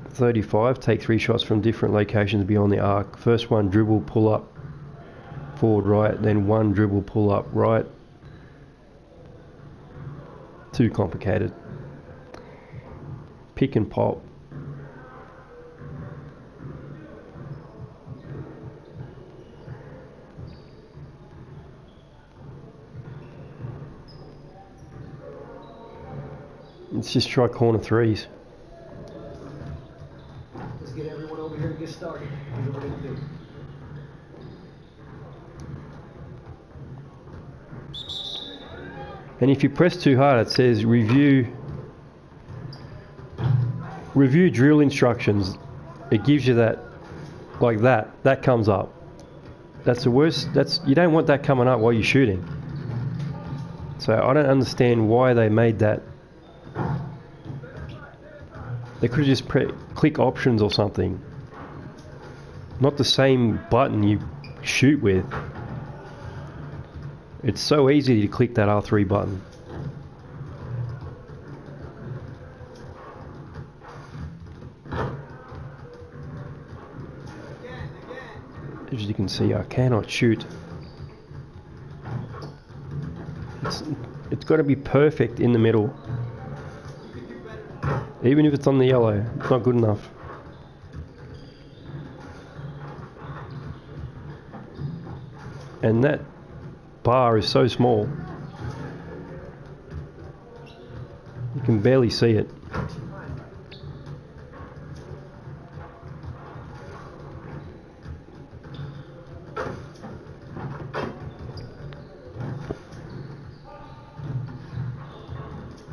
Speaker 8: .35, take 3 shots from different locations beyond the arc. First one, dribble, pull up, forward right, then one dribble, pull up right. Too complicated. Pick and pop. Let's just try corner threes.
Speaker 5: Let's get everyone over here to get started. Here's what we're going to do.
Speaker 8: And if you press too hard, it says review drill instructions. It gives you that, like that comes up. That's the worst. You don't want that coming up while you're shooting. So I don't understand why they made that. They could have just click options or something. Not the same button you shoot with. It's so easy to click that R3 button. As you can see, I cannot shoot. It's got to be perfect in the middle. Even if it's on the yellow, it's not good enough. And that bar is so small. You can barely see it.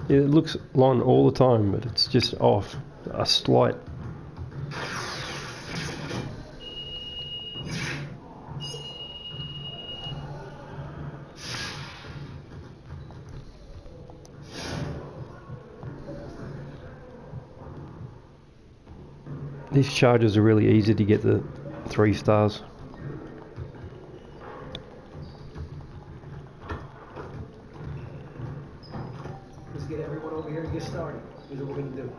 Speaker 8: It looks long all the time, but it's just off. A slight. These charges are really easy to get the 3 stars.
Speaker 5: Let's get everyone over here to get started. Here's what we're going to do.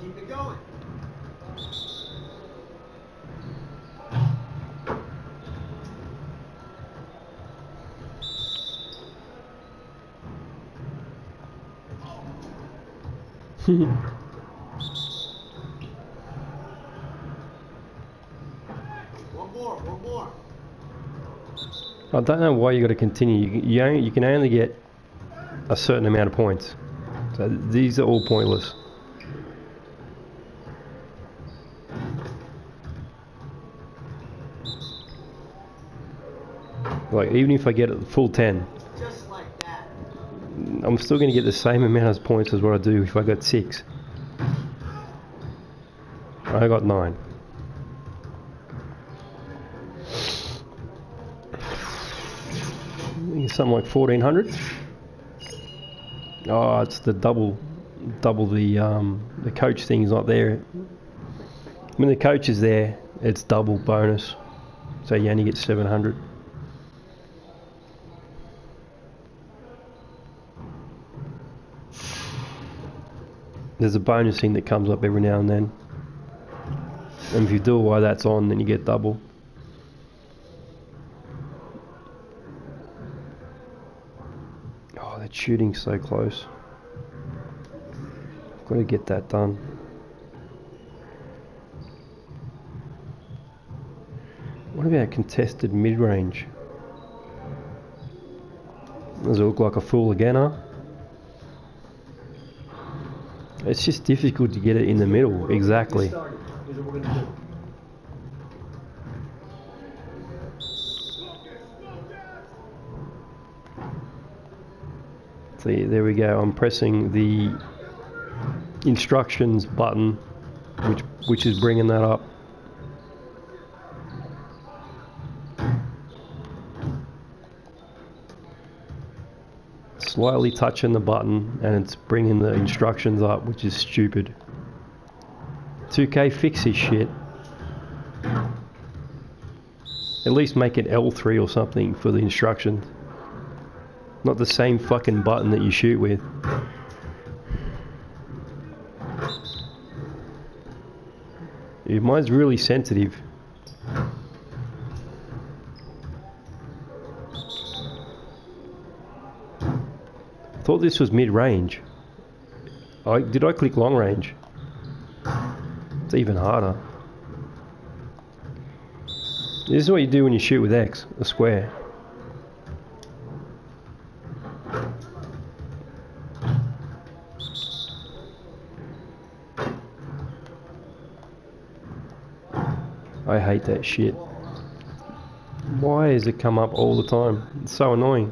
Speaker 5: Keep it going. One more.
Speaker 8: I don't know why you got to continue. You can only get a certain amount of points. So these are all pointless. Like, even if I get a full 10,
Speaker 5: Just like that.
Speaker 8: I'm still going to get the same amount of points as what I do if I got 6. I got 9. I think it's something like 1400. Oh, it's the double the coach thing's not there. When the coach is there, it's double bonus, so you only get 700. There's a bonus thing that comes up every now and then, and if you do it while that's on, then you get double. Oh, that shooting's so close. I've got to get that done. What about contested mid-range? Does it look like a fool again, huh? It's just difficult to get it in the middle, exactly.
Speaker 5: Here's what we're going to do.
Speaker 8: See, there we go. I'm pressing the instructions button, which is bringing that up. Slightly touching the button and it's bringing the instructions up, which is stupid. 2K, fix this shit. At least make it L3 or something for the instructions. Not the same fucking button that you shoot with. Yeah, mine's really sensitive. Thought this was mid-range. Did I click long range? It's even harder. This is what you do when you shoot with X, a square. I hate that shit. Why does it come up all the time? It's so annoying.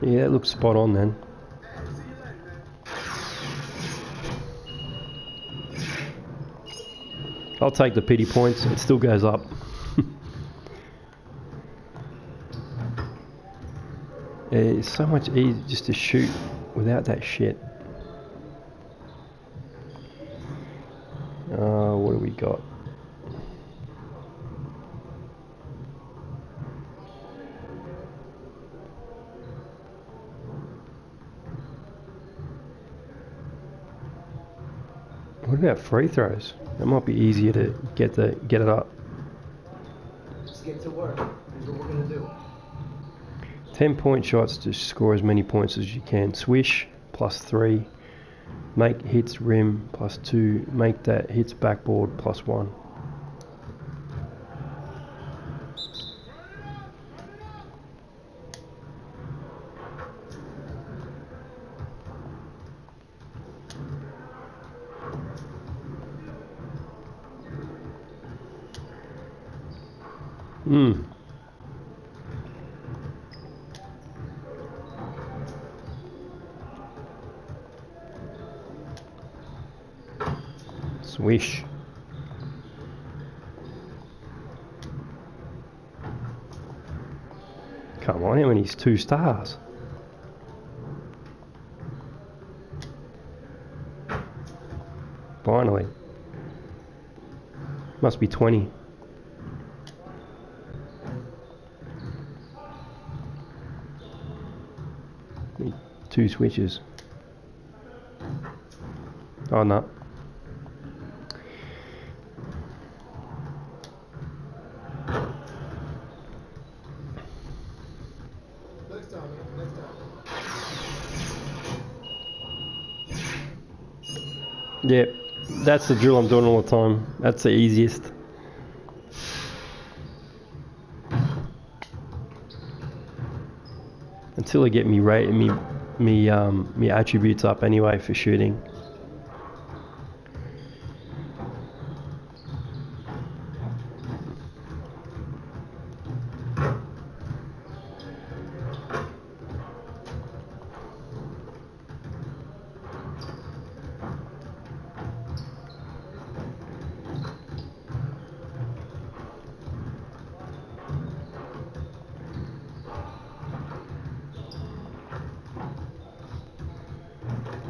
Speaker 8: Yeah, that looks spot on then. I'll take the pity points, it still goes up. It's so much easier just to shoot without that shit. What do we got? What about free throws? That might be easier to get it up.
Speaker 11: Let's get to work. Here's what we're gonna do.
Speaker 8: 10-point shots to score as many points as you can. Swish +3. Make hits rim +2. Make that hits backboard +1. Swish. Come on, how many 2 stars? Finally. Must be 20. Need 2 switches. Oh no. Yep, that's the drill I'm doing all the time. That's the easiest. Until I get me attributes up anyway for shooting.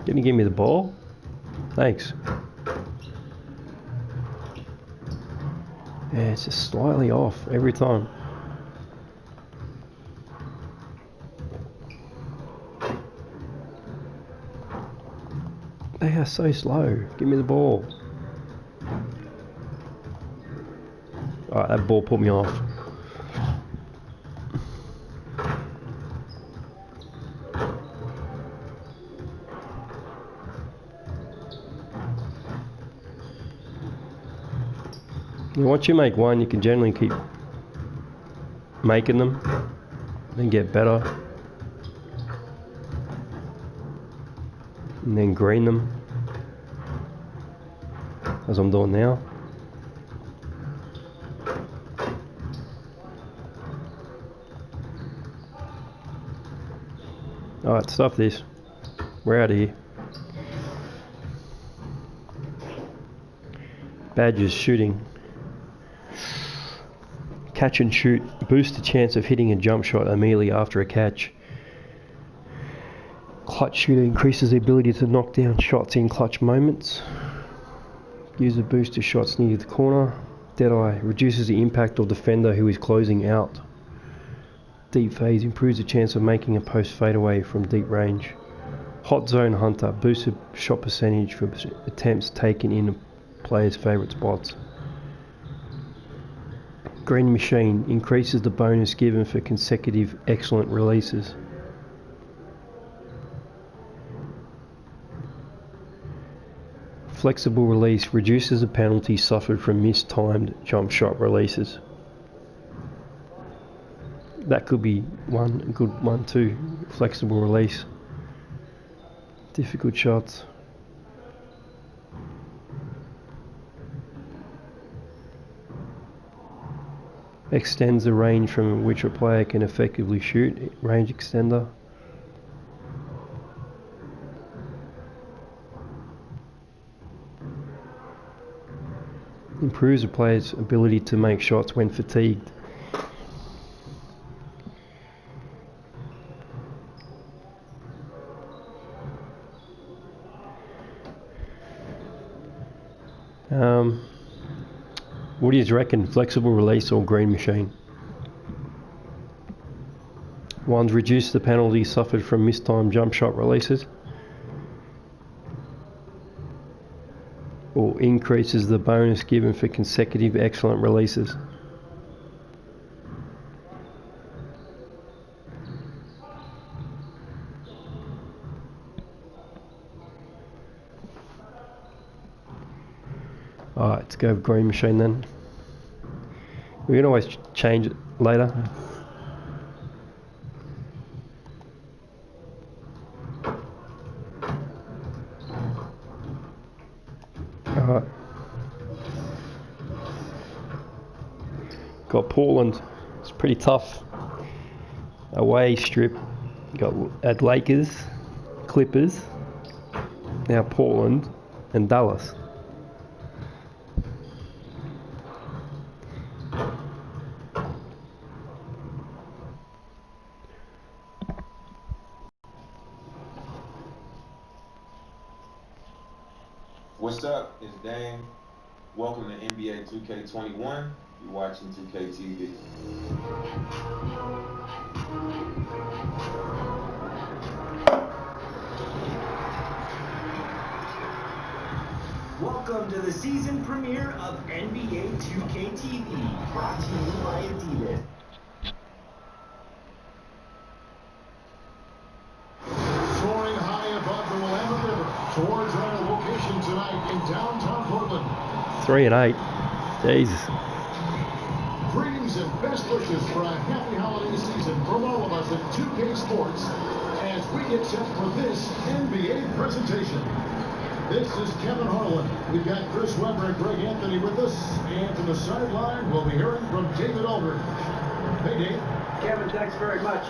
Speaker 8: Can you give me the ball? Thanks. Yeah, it's just slightly off every time. They are so slow. Give me the ball. Alright, that ball put me off. Once you make one, you can generally keep making them and get better. And then green them, as I'm doing now. Alright, stop this. We're out of here. Badgers shooting. Catch and shoot. Boost the chance of hitting a jump shot immediately after a catch. Clutch shooter increases the ability to knock down shots in clutch moments. Use a boost to shots near the corner. Deadeye reduces the impact of defender who is closing out. Deep phase improves the chance of making a post fadeaway from deep range. Hot zone hunter boosts the shot percentage for attempts taken in a player's favourite spots. Green machine increases the bonus given for consecutive excellent releases. Flexible release reduces the penalty suffered from mistimed jump shot releases. That could be a good one too. Flexible release. Difficult shots. Extends the range from which a player can effectively shoot. Range extender. Improves a player's ability to make shots when fatigued. What do you reckon? Flexible release or green machine? One's reduced the penalty suffered from missed time jump shot releases, or increases the bonus given for consecutive excellent releases. Alright, let's go with green machine then. We can always change it later. Alright. Got Portland. It's pretty tough. Away strip. Got at Lakers, Clippers, now Portland and Dallas.
Speaker 12: What's up? It's Dame. Welcome to NBA 2K21. You're watching 2K TV.
Speaker 1: Welcome to the season premiere of NBA 2K TV, brought to you by Adidas.
Speaker 3: Soaring high above the Willamette River towards our location tonight in downtown Portland.
Speaker 8: 3 and 8. Jesus.
Speaker 3: Greetings and best wishes for a happy holiday season from all of us at 2K Sports as we get set for this NBA presentation. This is Kevin Harlan. We've got Chris Webber and Greg Anthony with us, and from the sideline we'll be hearing from David Aldridge. Hey Dave.
Speaker 5: Kevin, thanks very much.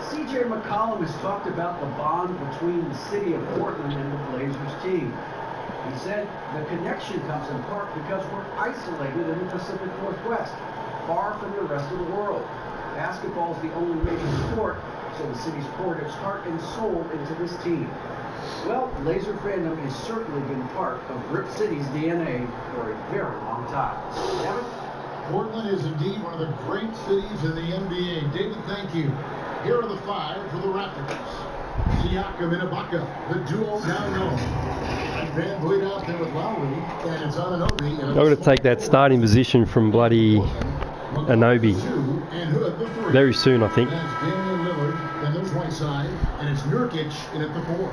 Speaker 5: C.J. McCollum has talked about the bond between the city of Portland and the Blazers team. He said the connection comes in part because we're isolated in the Pacific Northwest, far from the rest of the world. Basketball is the only major sport, so the city's poured its heart and soul into this team. Well, Laser fandom has certainly been part of Rip City's DNA for a very long time. Kevin?
Speaker 3: Portland is indeed one of the great cities in the NBA. David, thank you. Here are the 5 for the Raptors. Siakam and Ibaka, the duo now known. Vanvleet out there with Lowry, and it's Anunoby.
Speaker 8: I'm going to take that starting position from bloody Anunoby very soon, I think.
Speaker 3: That's Damian Lillard, and there's Whiteside, and it's Nurkic in at the 4.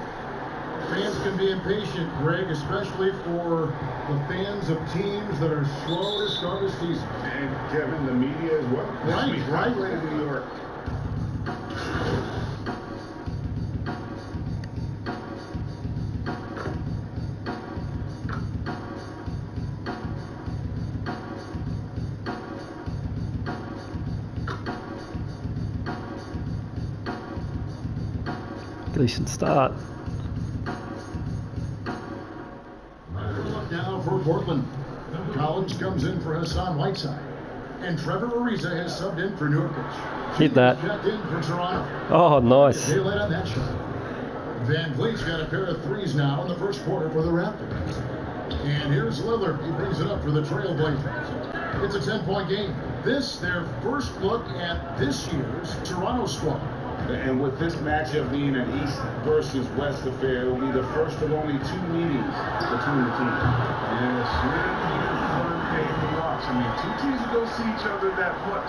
Speaker 3: Fans can be impatient, Greg, especially for the fans of teams that are slow to start a season.
Speaker 6: And Kevin, the media as well.
Speaker 3: Right.
Speaker 6: In New York.
Speaker 8: Decent start.
Speaker 3: Now for Portland. Collins comes in for Hassan Whiteside. And Trevor Ariza has subbed in for Nurkic.
Speaker 8: Hit that.
Speaker 3: Checked in for Toronto.
Speaker 8: Oh, nice.
Speaker 3: They led on that shot. Vanvleet's got a pair of threes now in the first quarter for the Raptors. And here's Lillard. He brings it up for the Trailblazers. It's a 10-point game. This, their first look at this year's Toronto squad.
Speaker 6: And with this matchup being an East versus West affair, it will be the first of only 2 meetings between the teams.
Speaker 4: Yes, really loss. I mean, 2 teams who don't see each other that much.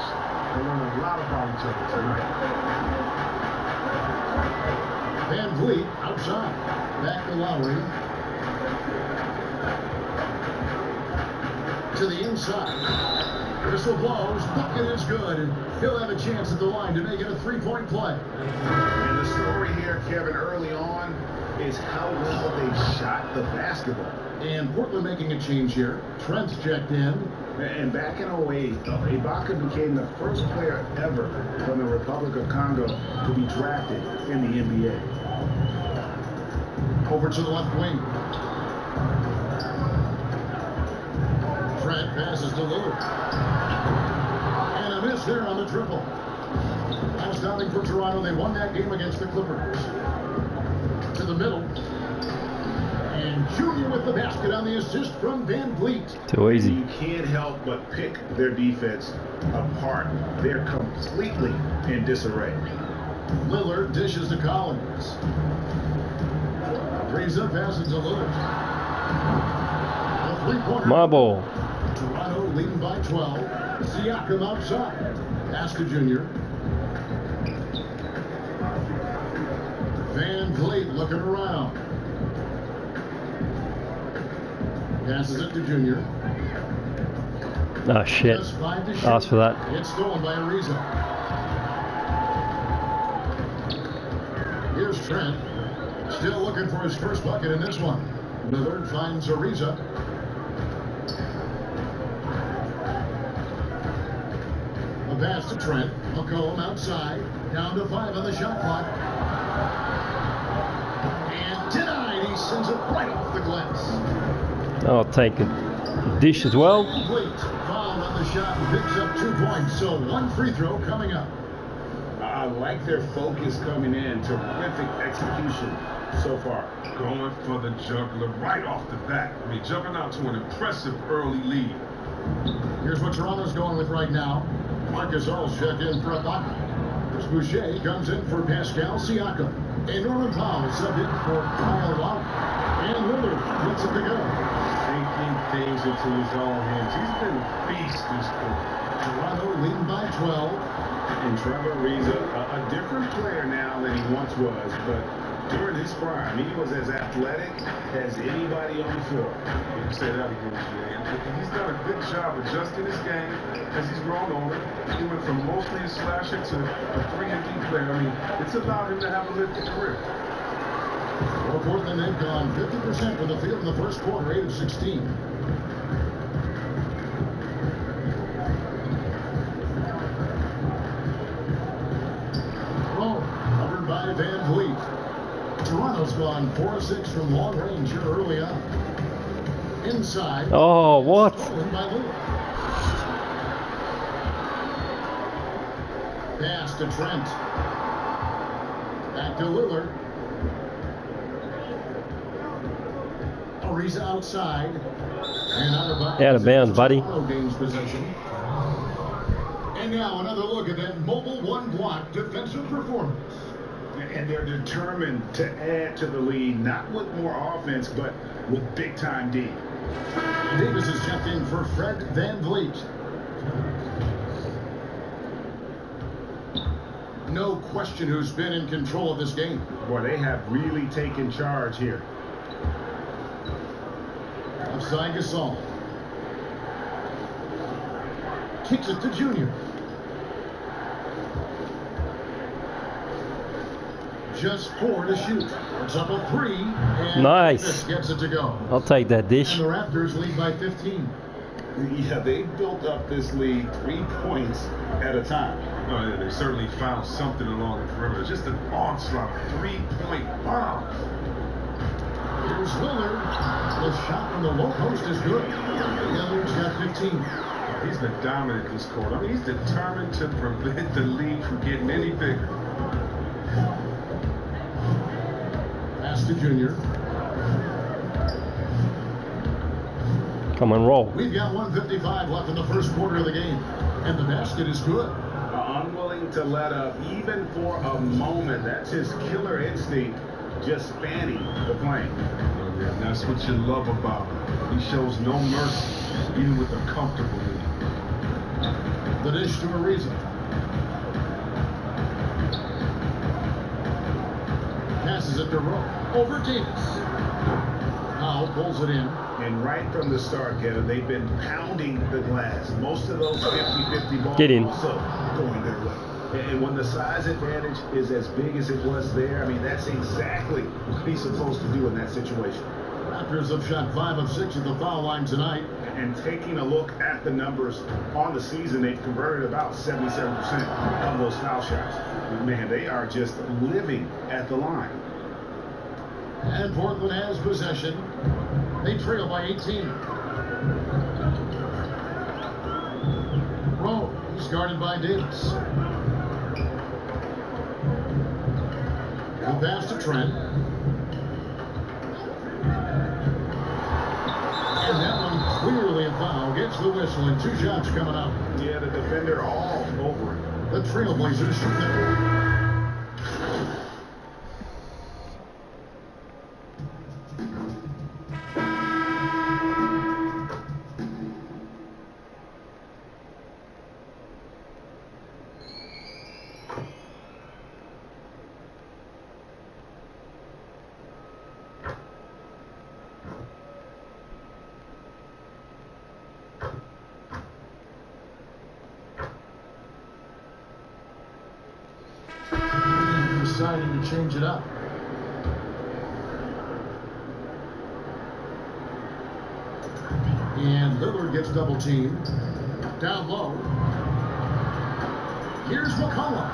Speaker 4: They learn a lot about each other tonight.
Speaker 3: Vanvleet outside. Back to Lowry. To the inside. Whistle blows, bucket is good, and he'll have a chance at the line to make it a 3-point play.
Speaker 6: And the story here, Kevin, early on is how well they shot the basketball.
Speaker 3: And Portland making a change here. Trent's checked in.
Speaker 6: And back in 08, Ibaka became the first player ever from the Republic of Congo to be drafted in the NBA.
Speaker 3: Over to the left wing. Trent passes to Lillard. And a miss there on the triple. Outstanding for Toronto. They won that game against the Clippers. To the middle. And And Junior with the basket on the assist from Vanvleet.
Speaker 8: Too easy.
Speaker 6: You can't help but pick their defense apart. They're completely in disarray.
Speaker 3: Lillard dishes to Collins. Ariza passes to Lillard. A three-pointer.
Speaker 8: My ball.
Speaker 3: Toronto leading by 12. Siakam outside. Pass to Junior. Vanvleet looking around. Passes it to Junior.
Speaker 8: Oh shit. Asked for that.
Speaker 3: It's stolen by Ariza. Here's Trent. Still looking for his first bucket in this one. Lillard finds Ariza. The pass to Trent. McCollum outside. Down to 5 on the shot clock. And denied. He sends it right off the glass.
Speaker 8: I'll take it. Dish as well.
Speaker 3: Fouled on the shot and picks up 2 points. So 1 free throw coming up.
Speaker 6: I like their focus coming in. Terrific execution so far.
Speaker 13: Going for the juggler right off the bat. I mean, jumping out to an impressive early lead.
Speaker 3: Here's what Toronto's going with right now. Marcus All's checked in for a bucket. Chris Boucher comes in for Pascal Siakam. And Norman Powell subbed in for Kyle Lowry. And Lillard gets it to go.
Speaker 13: Taking things into his own hands. He's been a beast this quarter.
Speaker 3: Toronto leading by 12.
Speaker 6: And Trevor Ariza, a different player now than he once was, but during his prime, he was as athletic as anybody on the floor.
Speaker 13: You can say that again, man. He's done a good job adjusting his game as he's grown older. He went from mostly a slasher to a 3-and-D player. I mean, it's allowed him to have a lifted career.
Speaker 3: For Portland, they've gone 50% from the field in the first quarter, 8 of 16. Covered by Vanvleet. Toronto's gone 4 of 6 from long range here early on. Inside.
Speaker 8: Oh, what?
Speaker 3: Pass to Trent. Back to Lillard. Ariza outside. And
Speaker 8: out of bounds, buddy.
Speaker 3: Gains possession. And now another look at that mobile one block defensive performance.
Speaker 6: And they're determined to add to the lead, not with more offense, but with big-time D.
Speaker 3: Davis is checked in for Fred Vanvleet. No question who's been in control of this game.
Speaker 6: Boy, they have really taken charge here.
Speaker 3: Outside Gasol. Kicks it to Junior. Just 4 to shoot. It's up a 3. And
Speaker 8: nice.
Speaker 3: Gets it to go.
Speaker 8: I'll take that dish.
Speaker 3: And the Raptors lead by 15.
Speaker 6: Yeah, they built up this lead 3 points at a time.
Speaker 13: Oh, yeah, they certainly found something along the perimeter. Just an onslaught, 3-point bomb.
Speaker 3: Here's Lillard. The shot from the low post is good. Lillard's got 15.
Speaker 13: He's been dominant this quarter. I mean, he's determined to prevent the lead from getting any bigger.
Speaker 3: Pass to Junior.
Speaker 8: Come on, roll.
Speaker 3: We've got 1:55 left in the first quarter of the game. And the basket is good.
Speaker 6: Unwilling to let up even for a moment. That's his killer instinct, just spanning the plane.
Speaker 13: And that's what you love about him. He shows no mercy, even with a comfortable lead.
Speaker 3: The dish to Ariza. Passes it to Rowe. Over Davis. Now pulls it in.
Speaker 6: And right from the start, Kevin, they've been pounding the glass. Most of those 50-50 balls
Speaker 8: Get in.
Speaker 6: also going their way. And when the size advantage is as big as it was there, I mean, that's exactly what he's supposed to do in that situation.
Speaker 3: Raptors have shot 5 of 6 at the foul line tonight.
Speaker 6: And taking a look at the numbers on the season, they've converted about 77% of those foul shots. Man, they are just living at the line.
Speaker 3: And Portland has possession. They trail by 18. Rowe is guarded by Davis. The pass to Trent. gets the whistle, and 2 shots coming up.
Speaker 6: Yeah, the defender all over it.
Speaker 3: The Trailblazers shoot it. Deciding to change it up. And Lillard gets double teamed. Down low. Here's McCollum.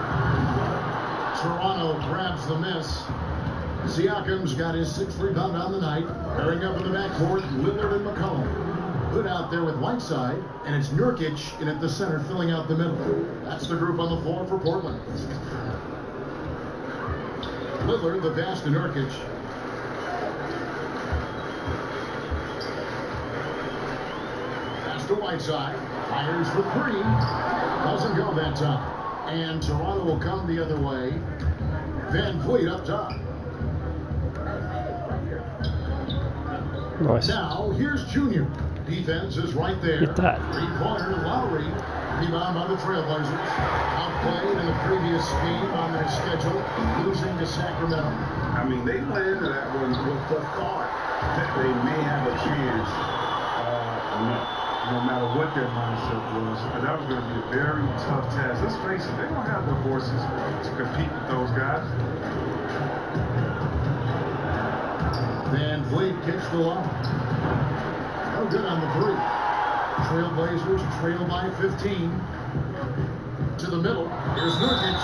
Speaker 3: Toronto grabs the miss. Siakam's got his 6th rebound on the night. Pairing up in the backcourt, Lillard and McCollum. Good out there with Whiteside, and it's Nurkic in at the center filling out the middle. That's the group on the floor for Portland. Lillard, the pass to Nurkic. Pass to Whiteside. Fires for 3. Doesn't go that time. And Toronto will come the other way. Vanvleet up top.
Speaker 8: Nice.
Speaker 3: Now, here's Junior. Defense is right there.
Speaker 8: Get that.
Speaker 3: 3-pointer, Lowry. Rebound by the Trailblazers. Outplayed in the previous game on their schedule, losing to Sacramento.
Speaker 6: I mean, they went into that one with the thought that they may have a chance.
Speaker 13: No matter what their mindset was, that was going to be a very tough task. Let's face it, they don't have the horses to compete with those guys.
Speaker 3: Vanvleet kicks the line. No good on the 3. Trailblazers trail by 15. To the middle. Here's Nurkic.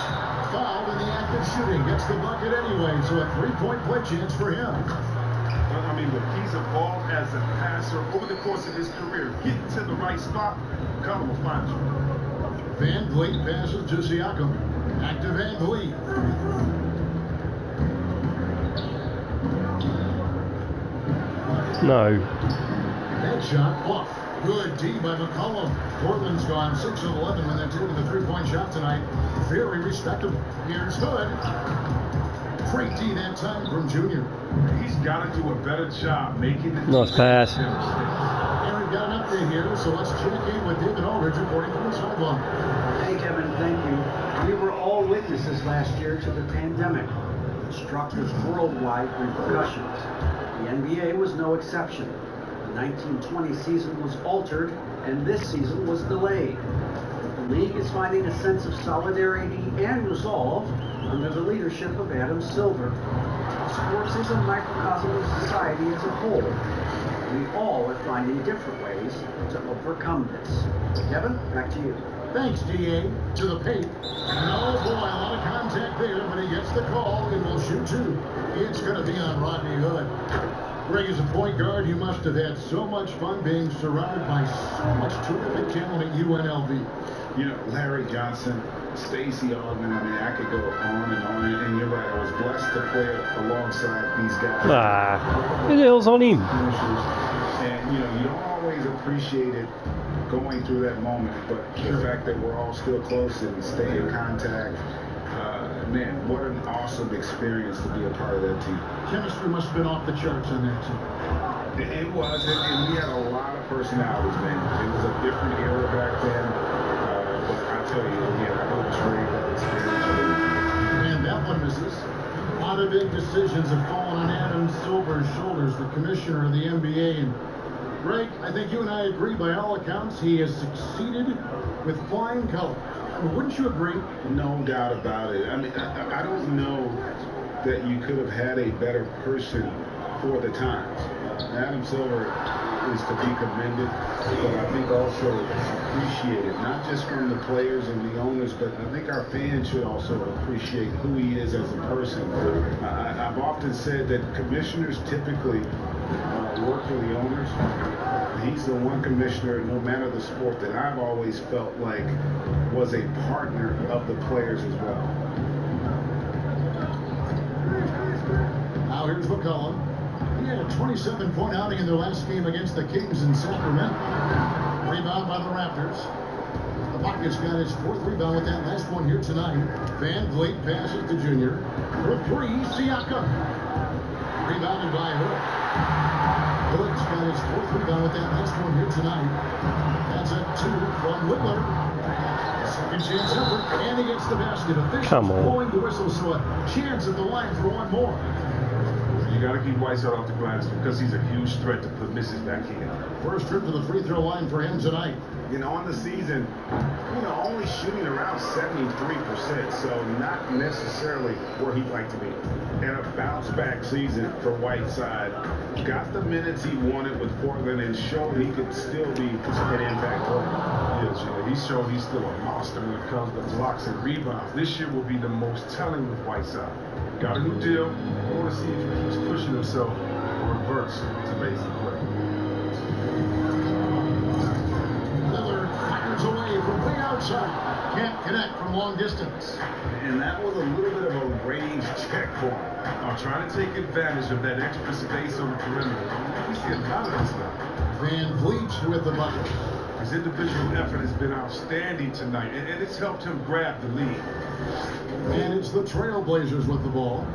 Speaker 3: Fouled in the act of shooting. Gets the bucket anyway, so a 3-point play chance for him.
Speaker 13: I mean, look, he's evolved as a passer over the course of his career. Getting to the right spot, Colin will find you.
Speaker 3: Vanvleet passes to Siakam. Back to Vanvleet.
Speaker 8: No.
Speaker 3: Headshot off. Good D by McCollum. Portland's gone 6 of 11 when they're taking the 3-point shot tonight. Very respectable. Here's Hood. Great D that time from Junior.
Speaker 13: He's got to do a better job making it.
Speaker 8: Nice pass.
Speaker 3: And we've got an update here, so let's check in with David Aldridge reporting from the sideline.
Speaker 5: Hey, Kevin, thank you. We were all witnesses last year to the pandemic. It struck with worldwide repercussions. The NBA was no exception. The 1920 season was altered, and this season was delayed. The league is finding a sense of solidarity and resolve under the leadership of Adam Silver. Sports is a microcosm of society as a whole. We all are finding different ways to overcome this. Kevin, back to you.
Speaker 3: Thanks, D.A. To the paint. No, boy, a lot of contact there, but he gets the call and will shoot 2. It's going to be on Rodney Hood. Greg, as a point guard, you must have had so much fun being surrounded by so much terrific talent at UNLV.
Speaker 6: You know, Larry Johnson, Stacey Augmon, I mean, I could go on, and you're right, I was blessed to play alongside these guys.
Speaker 8: Who the hell's on him?
Speaker 6: And, you know, you don't always appreciate it going through that moment, but the fact that we're all still close and stay in contact, man, what an awesome experience to be a part of that team.
Speaker 3: Chemistry must have been off the charts on that team.
Speaker 6: It was, and we had a lot of personalities, man. It was a different era back then, but I tell you, again, I don't trade that experience.
Speaker 3: And that one misses. A lot of big decisions have fallen on Adam Silver's shoulders, the commissioner of the NBA. And Greg, I think you and I agree by all accounts he has succeeded with flying colors. Wouldn't you agree?
Speaker 6: No doubt about it. I mean, I don't know that you could have had a better person for the times. Adam Silver is to be commended, but I think also appreciated, not just from the players and the owners, but I think our fans should also appreciate who he is as a person. I've often said that commissioners typically work for the owners. He's the one commissioner, no matter the sport, that I've always felt like was a partner of the players as well.
Speaker 3: Now here's McCollum. He had a 27-point outing in their last game against the Kings in Sacramento. Rebound by the Raptors. The Buckets got his 4th rebound with that last one here tonight. Vanvleet passes to Junior. For 3, Siakam. Rebounded by Hood. Hood's got his 4th rebound with that last one here tonight. That's a 2 from Lillard. Second chance effort, and he gets the basket. Officials blowing the whistle, so a chance at the line for one more.
Speaker 13: You got to keep Whiteside off the glass because he's a huge threat to put misses back in.
Speaker 3: First trip to the free throw line for him tonight.
Speaker 6: You know, on the season, only shooting around 73%, so not necessarily where he'd like to be. And a bounce-back season for Whiteside. Got the minutes he wanted with Portland and showed he could still be an impact player.
Speaker 13: Yes, he showed he's still a monster when it comes to blocks and rebounds. This year will be the most telling with Whiteside. Got a new deal. I want to see if he keeps pushing himself or reverts his amazing play.
Speaker 3: Lillard fires away from way outside. Can't connect from long distance.
Speaker 6: And that was a little bit of a range check for him.
Speaker 13: Trying to take advantage of that extra space on the perimeter. We see a lot of this now.
Speaker 3: Vanvleet with the bucket.
Speaker 13: His individual effort has been outstanding tonight, and it's helped him grab the lead.
Speaker 3: And it's the Trailblazers with the ball.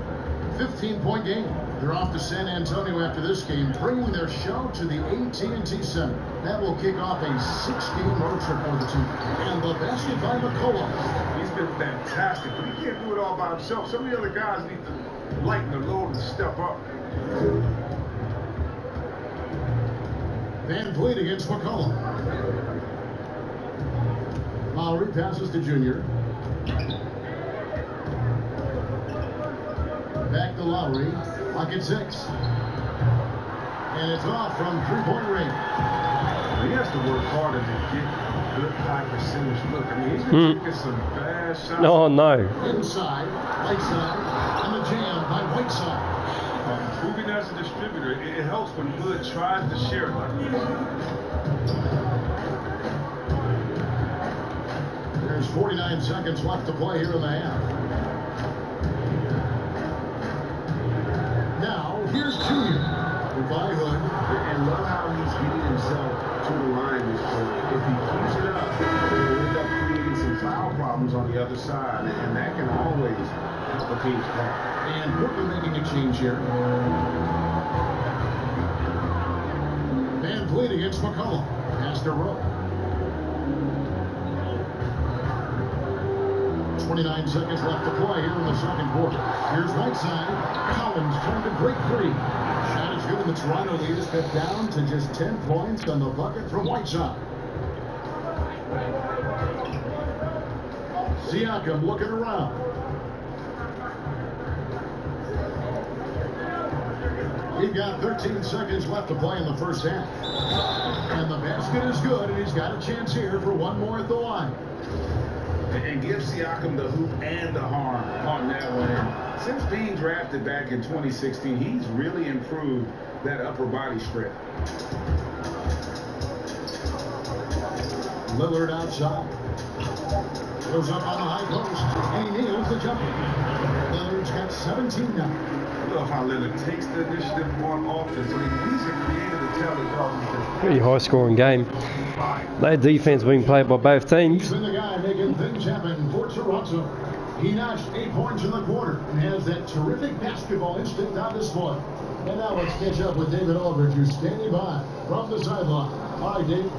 Speaker 3: 15-point game. They're off to San Antonio after this game, bringing their show to the AT&T Center. That will kick off a 6-game road trip for the team. And the basket by McCullough.
Speaker 13: He's been fantastic, but he can't do it all by himself. Some of the other guys need to lighten the load and step up.
Speaker 3: Vanvleet against McCullough. Lowry passes to Junior. Back to Lowry. Lock at 6. And it's off from 3-point range.
Speaker 13: He has to work harder to get a good high percentage look. I mean, he's been taking some bad shots.
Speaker 8: Oh, no.
Speaker 3: Inside, right side, and the jam by Whiteside.
Speaker 13: Improving as a distributor, it helps when Hood tries to share like this.
Speaker 3: There's 49 seconds left to play here in the half. Now, here's Junior. By Hood.
Speaker 6: And love how he's getting himself to the line this quarter. If he keeps it up, he'll end up creating some foul problems on the other side, and that can always help a team's play.
Speaker 3: And Brooklyn making a change here. Vanvleet against McCullough. Pass to Rowe. 29 seconds left to play here in the second quarter. Here's Whiteside. Collins trying to break free. Shot is good, and the Toronto lead is cut down to just 10 points on the bucket from Whiteside. Siakam looking around. We've got 13 seconds left to play in the first half. And the basket is good, and he's got a chance here for one more at the line.
Speaker 6: And give Siakam the hoop and the harm on that one. Since being drafted back in 2016, he's really improved that upper body strength.
Speaker 3: Lillard outside. Goes up on the high post, and he nails the jumper. Lillard's got 17 now.
Speaker 13: I love how Lillard takes the initiative on offense. I mean, he's a creative to tell it.
Speaker 8: Pretty high scoring game. That defense being played by both teams.
Speaker 3: He's been the guy making things happen for Toronto. He notched 8 points in the quarter and has that terrific basketball instinct on display. And now let's catch up with David Aldridge, who's standing by from the sideline. Hi, Dave.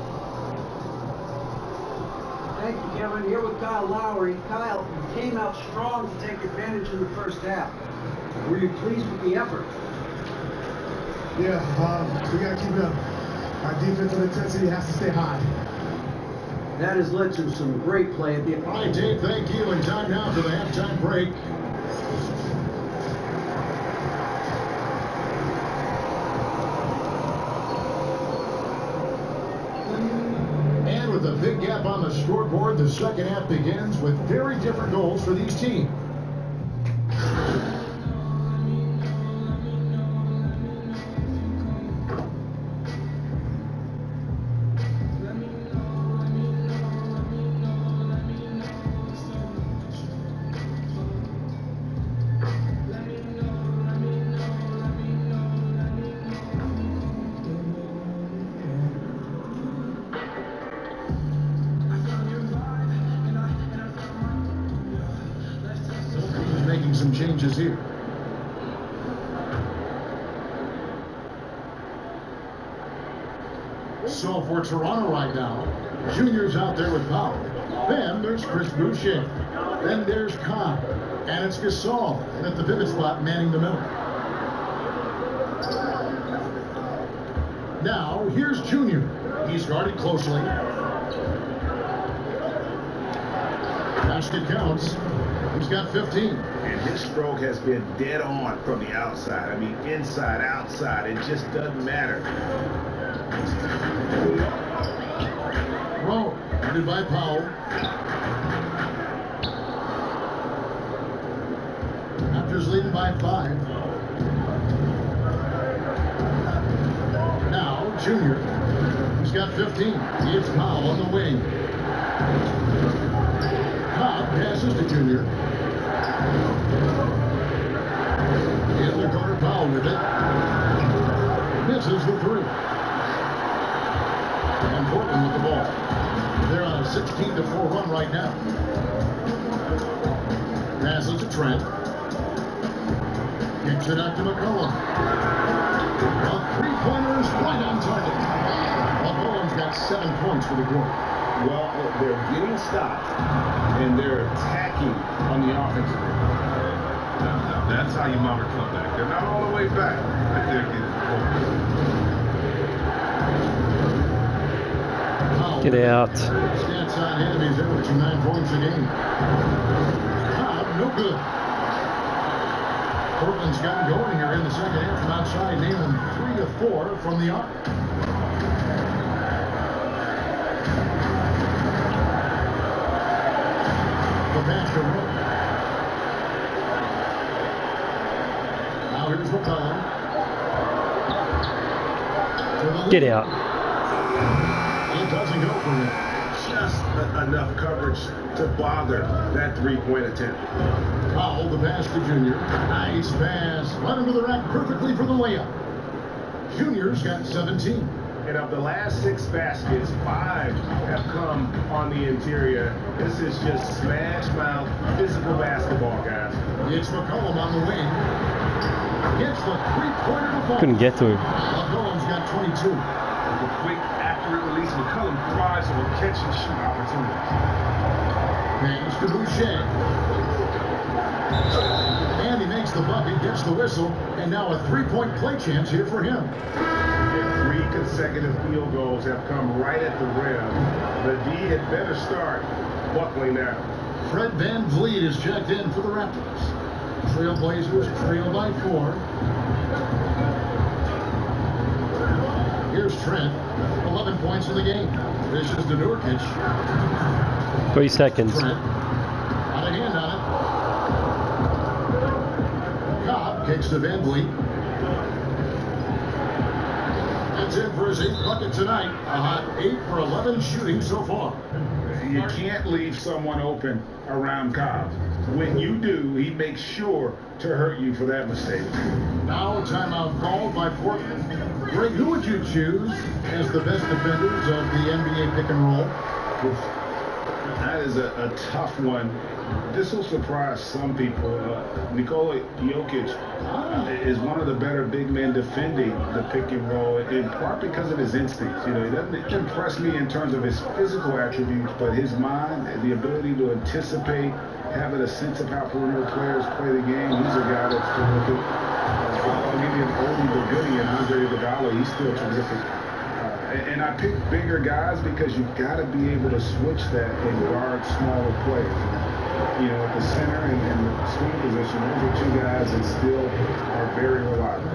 Speaker 5: Thank you, Kevin. Here with Kyle Lowry. Kyle, you came out strong to take advantage in the first half. Were you pleased with the effort?
Speaker 14: Yeah, we got to keep it up. Our defensive intensity has to stay high.
Speaker 5: That has led to some great play at the end.
Speaker 3: All right, Dave, thank you. And time now for the halftime break. And with a big gap on the scoreboard, the second half begins with very different goals for these teams. So for Toronto right now, Junior's out there with Powell. Then there's Chris Boucher. Then there's Cobb. And it's Gasol. And at the pivot spot, manning the middle. Now, here's Junior. He's guarded closely. Basket counts. He's got 15.
Speaker 6: And his stroke has been dead on from the outside. I mean, inside, outside. It just doesn't matter.
Speaker 3: Rowe, guarded by Powell. Raptors leading by 5. Now, Junior. He's got 15. It's Powell on the wing. Cobb passes to Junior. In the corner, Powell with it. Misses the 3. And Portland with the ball. They're on a 16-4 run right now. Passes to Trent. Kicks it out to McCollum. The three-pointers right on target. McCollum's got 7 points for the quarter.
Speaker 6: Well, they're getting stopped, and they're attacking on the offensive end.
Speaker 13: Now, that's how you mount a comeback. They're not all the way back, but they're getting
Speaker 8: focused. Get out.
Speaker 3: Stats on him, he's averaging 9 points a game. Cobb, no good. Portland's gotten going here in the second half from outside, nailing 3 of 4 from the arc. The pass to Rowe. Now here's McCollum.
Speaker 8: Get out.
Speaker 3: It doesn't go for him.
Speaker 6: Just enough coverage to bother that three-point attempt.
Speaker 3: Powell, the pass to Junior. Nice pass. Right under the rack perfectly for the layup. Junior's got 17.
Speaker 6: And of the last 6 baskets, 5 have come on the interior. This is just smash mouth physical basketball, guys.
Speaker 3: It's McCollum on the wing. Gets the three-pointer to fall.
Speaker 8: Couldn't get to him.
Speaker 3: McCollum's got 22.
Speaker 13: With a quick, accurate release, McCollum thrives on catch and shoot opportunities.
Speaker 3: Hangs to Boucher. And he makes the bucket, gets the whistle, and now a three-point play chance here for him.
Speaker 6: And 3 consecutive field goals have come right at the rim. The D had better start buckling now.
Speaker 3: Fred Vanvleet is checked in for the Raptors. Trailblazers trail by 4. Here's Trent, 11 points in the game. This is the Nurkic.
Speaker 8: 3 seconds.
Speaker 3: Trent, got a hand on it. Cobb kicks to Vanvleet. That's it for his 8th bucket tonight. A hot 8 for 11 shooting so far.
Speaker 6: You can't leave someone open around Cobb. When you do, he makes sure to hurt you for that mistake.
Speaker 3: Now a timeout called by Portland. Greg, who would you choose as the best defenders of the NBA pick and roll?
Speaker 6: That is a tough one. This will surprise some people. Nikola Jokic is one of the better big men defending the pick and roll, in part because of his instincts. You know, he doesn't impress me in terms of his physical attributes, but his mind, the ability to anticipate, having a sense of how perimeter players play the game. He's a guy that's terrific. I'll give you an oldie but goodie in Andre Iguodala. He's still terrific. And I pick bigger guys because you've got to be able to switch that and guard smaller players. You know, at the center and the swing position, those are 2 guys that still are very reliable.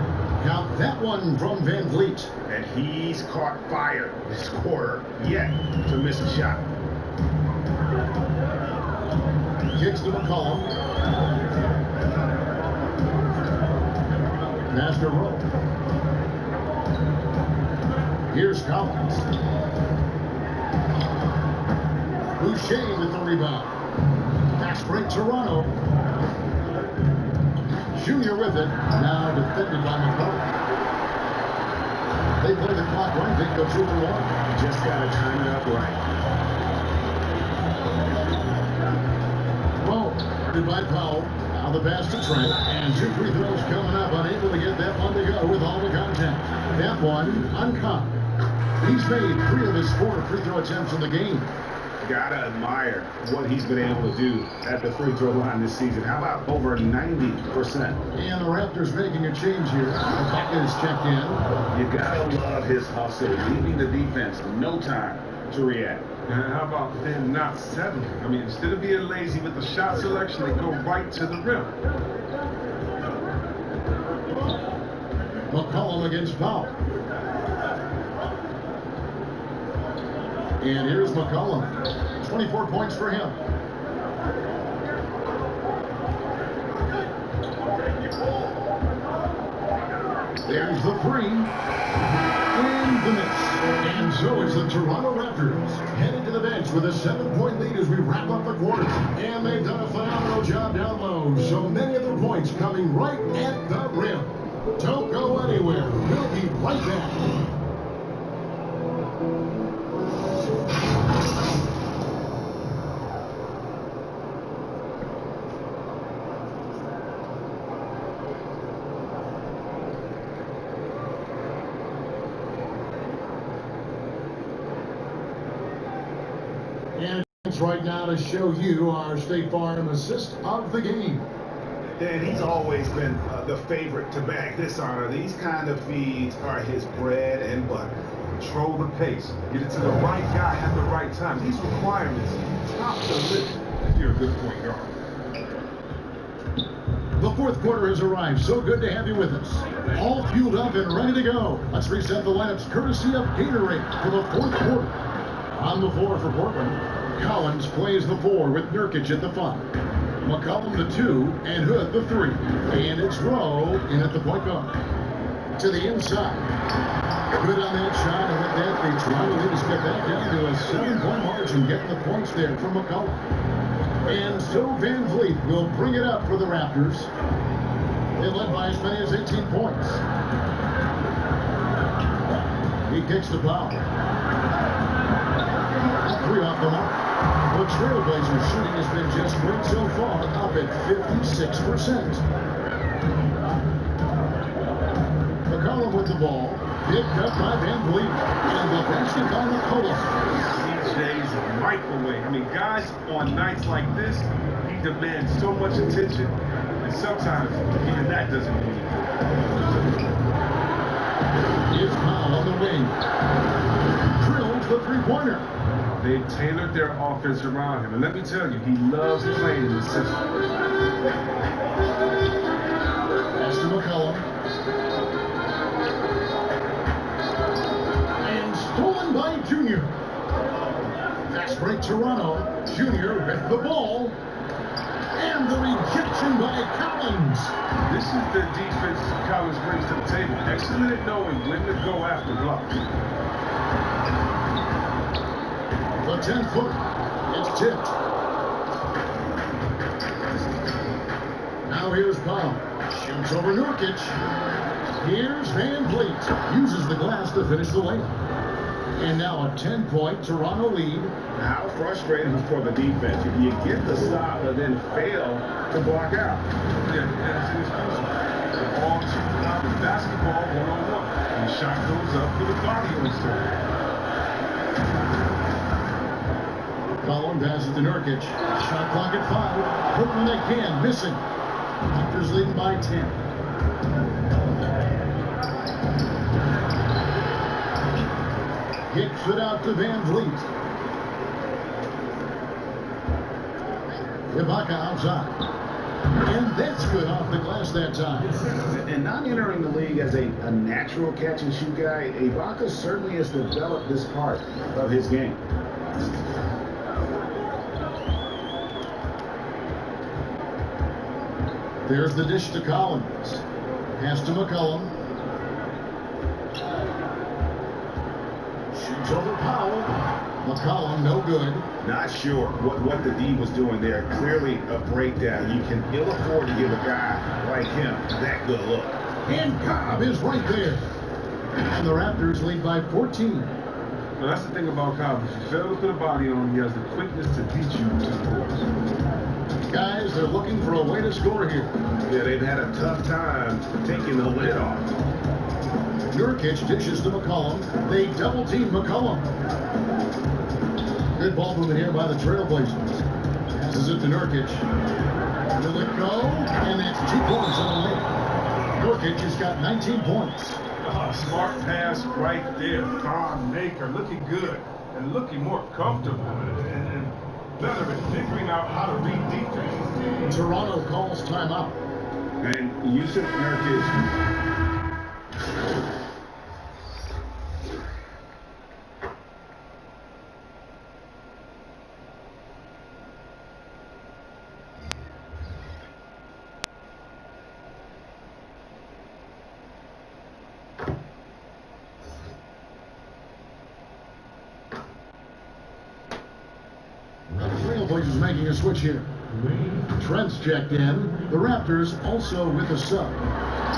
Speaker 3: Now that one from Vanvleet.
Speaker 6: And he's caught fire this quarter yet to miss a shot.
Speaker 3: Kicks to McCollum. Pass to Rowe. Here's Collins. Boucher with the rebound. Fast break Toronto. Junior with it. Now defended by McCollum. They play the clock right. They go 2 for 1.
Speaker 6: Just got to time it up right.
Speaker 3: Rowe, guarded by Powell. Now the pass to Trent. And 2 free throws coming up. Unable to get that one to go with all the contact. That one on Cobb. He's made 3 of his 4 free throw attempts in the game.
Speaker 6: Gotta admire what he's been able to do at the free throw line this season. How about over 90%?
Speaker 3: And the Raptors making a change here. Ibaka is checked in.
Speaker 6: You gotta love his hustle, leaving the defense no time to react.
Speaker 13: And how about them not settling? I mean, instead of being lazy with the shot selection, they go right to the rim.
Speaker 3: McCollum against Powell. And here's McCollum. 24 points for him. There's the 3. And the miss. And so it's the Toronto Raptors heading to the bench with a 7-point lead as we wrap up the quarter. And they've done a phenomenal job down low. So many of their points coming right at the rim. Don't go anywhere. We'll be right back. And it's right now to show you our State Farm assist of the game.
Speaker 6: Dan, he's always been the favorite to bag this honor. These kind of feeds are his bread and butter.
Speaker 13: Control the pace. Get it to the right guy at the right time. These requirements, top the list if you're a good point guard.
Speaker 3: The 4th quarter has arrived. So good to have you with us. All fueled up and ready to go. Let's reset the lineups courtesy of Gatorade for the 4th quarter. On the floor for Portland, Collins plays the 4 with Nurkic at the 5. McCollum the 2 and Hood the 3. And it's Rowe in at the point guard. To the inside. Good on that shot, and with that, the Toronto leaders get back down to a 7-point margin, getting the points there from McCollum. And so Vanvleet will bring it up for the Raptors. They led by as many as 18 points. He kicks the foul. 3 off the mark. The Trailblazers shooting has been just great so far, up at 56%. McCollum with the ball, picked up by Vanvleet, and the basket by McCollum.
Speaker 13: CJ's a microwave. I mean, guys on nights like this, he demands so much attention, and sometimes even that doesn't mean anything.
Speaker 3: Here's Powell on the wing. Drills the 3-pointer.
Speaker 13: They tailored their offense around him. And let me tell you, he loves playing in the system.
Speaker 3: Pass to McCollum. And stolen by Junior. Fast break Toronto. Junior with the ball. And the rejection by Collins.
Speaker 13: This is the defense Collins brings to the table. Excellent at knowing when to go after blocks.
Speaker 3: The 10-footer. It's tipped. Now here's Powell. Shoots over Nurkic. Here's Vanvleet. Uses the glass to finish the layup. And now a 10-point Toronto lead.
Speaker 6: How frustrating for the defense if you get the stop but then fail to block out.
Speaker 13: Yeah, that's inexcusable. The ball shooting out the basketball 1-on-1. And the shot goes up for the body on score.
Speaker 3: Collins passes to Nurkic. Shot clock at 5. Portland again missing. Raptors leading by 10. Kicks it out to Vanvleet. Ibaka outside. And that's good off the glass that time.
Speaker 6: And not entering the league as a natural catch-and-shoot guy, Ibaka certainly has developed this part of his game.
Speaker 3: There's the dish to Collins. Pass to McCollum. Shoots over Powell. McCollum, no good.
Speaker 6: Not sure what the D was doing there. Clearly a breakdown. You can ill afford to give a guy like him that good look.
Speaker 3: And Cobb is right there. And the Raptors lead by 14.
Speaker 13: Well, that's the thing about Cobb. If you fail to put a body on him, he has the quickness to beat you to the court.
Speaker 3: Guys, they're looking for a way to score here.
Speaker 6: Yeah, they've had a tough time taking the lid off.
Speaker 3: Nurkic dishes to McCollum. They double team McCollum. Good ball movement here by the Trailblazers. Passes it to Nurkic. Will it go? And that's 2 points on the way. Nurkic has got 19 points.
Speaker 13: Smart pass right there. Thon Maker looking good and looking more comfortable and better at figuring out how to read defense.
Speaker 3: Toronto calls timeout.
Speaker 6: And Yusuf Nurkic.
Speaker 3: Trailblazers making a switch here. Trent's checked in. The Raptors also with a sub.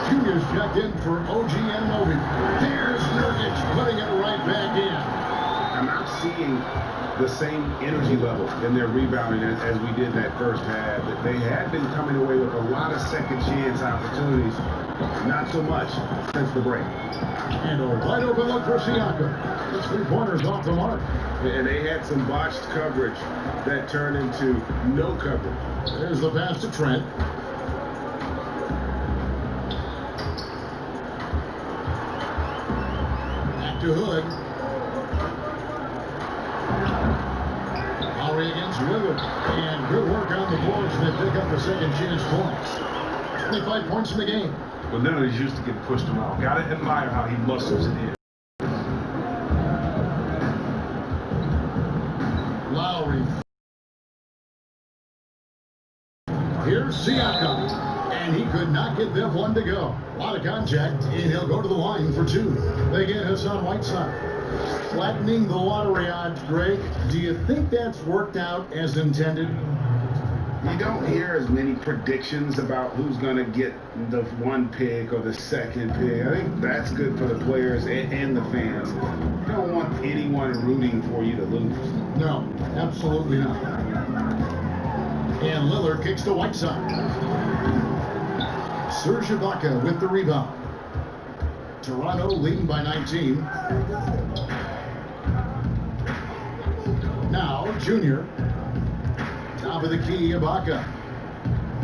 Speaker 3: Junior's checked in for OG Anunoby. There's Nurkic putting it right back in.
Speaker 6: I'm not seeing the same energy level in their rebounding as we did that first half. They had been coming away with a lot of second chance opportunities. Not so much since the break.
Speaker 3: And a wide open look for Siakam. The 3-pointers off the mark.
Speaker 6: And they had some botched coverage that turned into no coverage.
Speaker 3: There's the pass to Trent. Back to Hood. Lowry against Lillard. And good work on the boards. They pick up the second chance points. 25 points in the game.
Speaker 13: But Lillard is used to getting pushed around. Gotta admire how he muscles it in.
Speaker 3: Lowry. Here's Siakam. And he could not get them one to go. A lot of contact, and he'll go to the line for 2. They get Hassan Whiteside. Flattening the lottery odds, Greg. Do you think that's worked out as intended?
Speaker 6: You don't hear as many predictions about who's going to get the 1 pick or the 2nd pick. I think that's good for the players and the fans. You don't want anyone rooting for you to lose.
Speaker 3: No, absolutely not. And Lillard kicks to Whiteside. Serge Ibaka with the rebound. Toronto leading by 19. Now, Junior. Top of the key, Ibaka.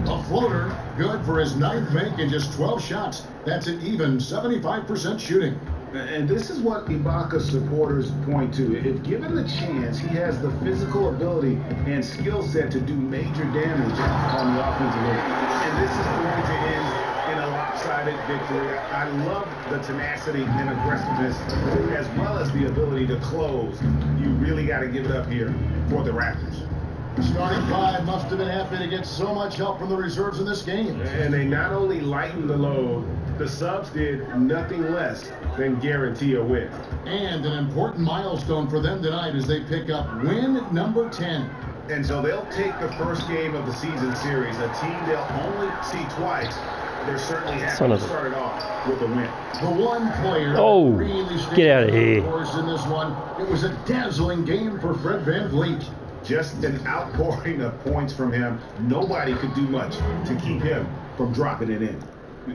Speaker 3: A floater, good for his 9th make in just 12 shots. That's an even 75% shooting.
Speaker 6: And this is what Ibaka supporters point to. If given the chance, he has the physical ability and skill set to do major damage on the offensive end. And this is going to end in a lopsided victory. I love the tenacity and aggressiveness as well as the ability to close. You really got to give it up here for the Raptors.
Speaker 3: Starting 5 must have been happy to get so much help from the reserves in this game.
Speaker 6: And they not only lightened the load, the subs did nothing less than guarantee a win.
Speaker 3: And an important milestone for them tonight as they pick up win number 10.
Speaker 6: And so they'll take the first game of the season series, a team they'll only see twice. They're certainly happy to start it off with a win.
Speaker 3: The one player really
Speaker 8: get out of here.
Speaker 3: Of course, in this one, it was a dazzling game for Fred VanVleet.
Speaker 6: Just an outpouring of points from him. Nobody could do much to keep him from dropping it in.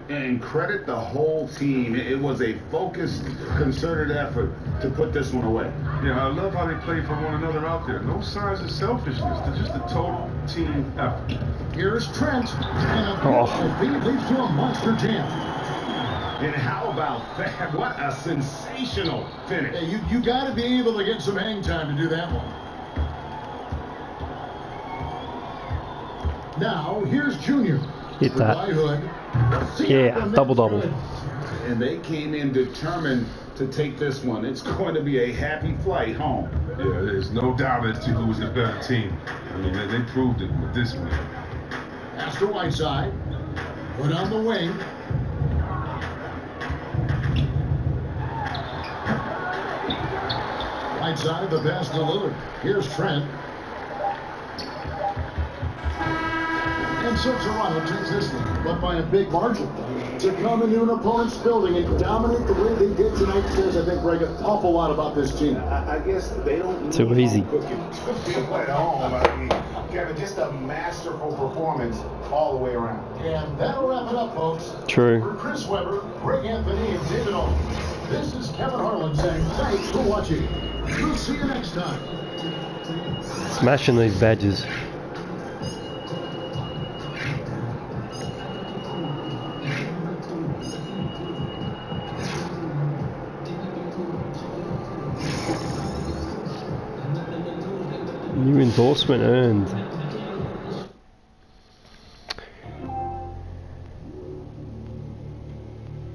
Speaker 6: And credit the whole team. It was a focused, concerted effort to put this one away.
Speaker 13: Yeah, I love how they play for one another out there. No signs of selfishness. They're just a total team effort.
Speaker 3: Here's Trent. And a beautiful feed leads to a monster jam.
Speaker 6: And how about that? What a sensational finish.
Speaker 3: Hey, you got to be able to get some hang time to do that one. Now, here's Junior.
Speaker 8: Hit that. Yeah, double-double.
Speaker 6: And they came in determined to take this one. It's going to be a happy flight home.
Speaker 13: Yeah, there's no doubt as to who was the better team. I mean, they proved it with this one.
Speaker 3: Pass to Whiteside. Put on the wing. Whiteside, the pass to Lillard. Here's Trent. And so Toronto takes this one, but by a big margin. To come into an opponent's building and dominate the way they did tonight says, I think, Greg, an awful lot about this team.
Speaker 6: I guess they don't
Speaker 8: too easy.
Speaker 6: At home. I mean, Kevin, just a masterful performance all the way around.
Speaker 3: And that'll wrap it up, folks.
Speaker 8: True.
Speaker 3: For Chris Webber, Greg Anthony, and David Alden. This is Kevin Harlan saying thanks for watching. We'll see you next time.
Speaker 8: Smashing these badges. New endorsement earned.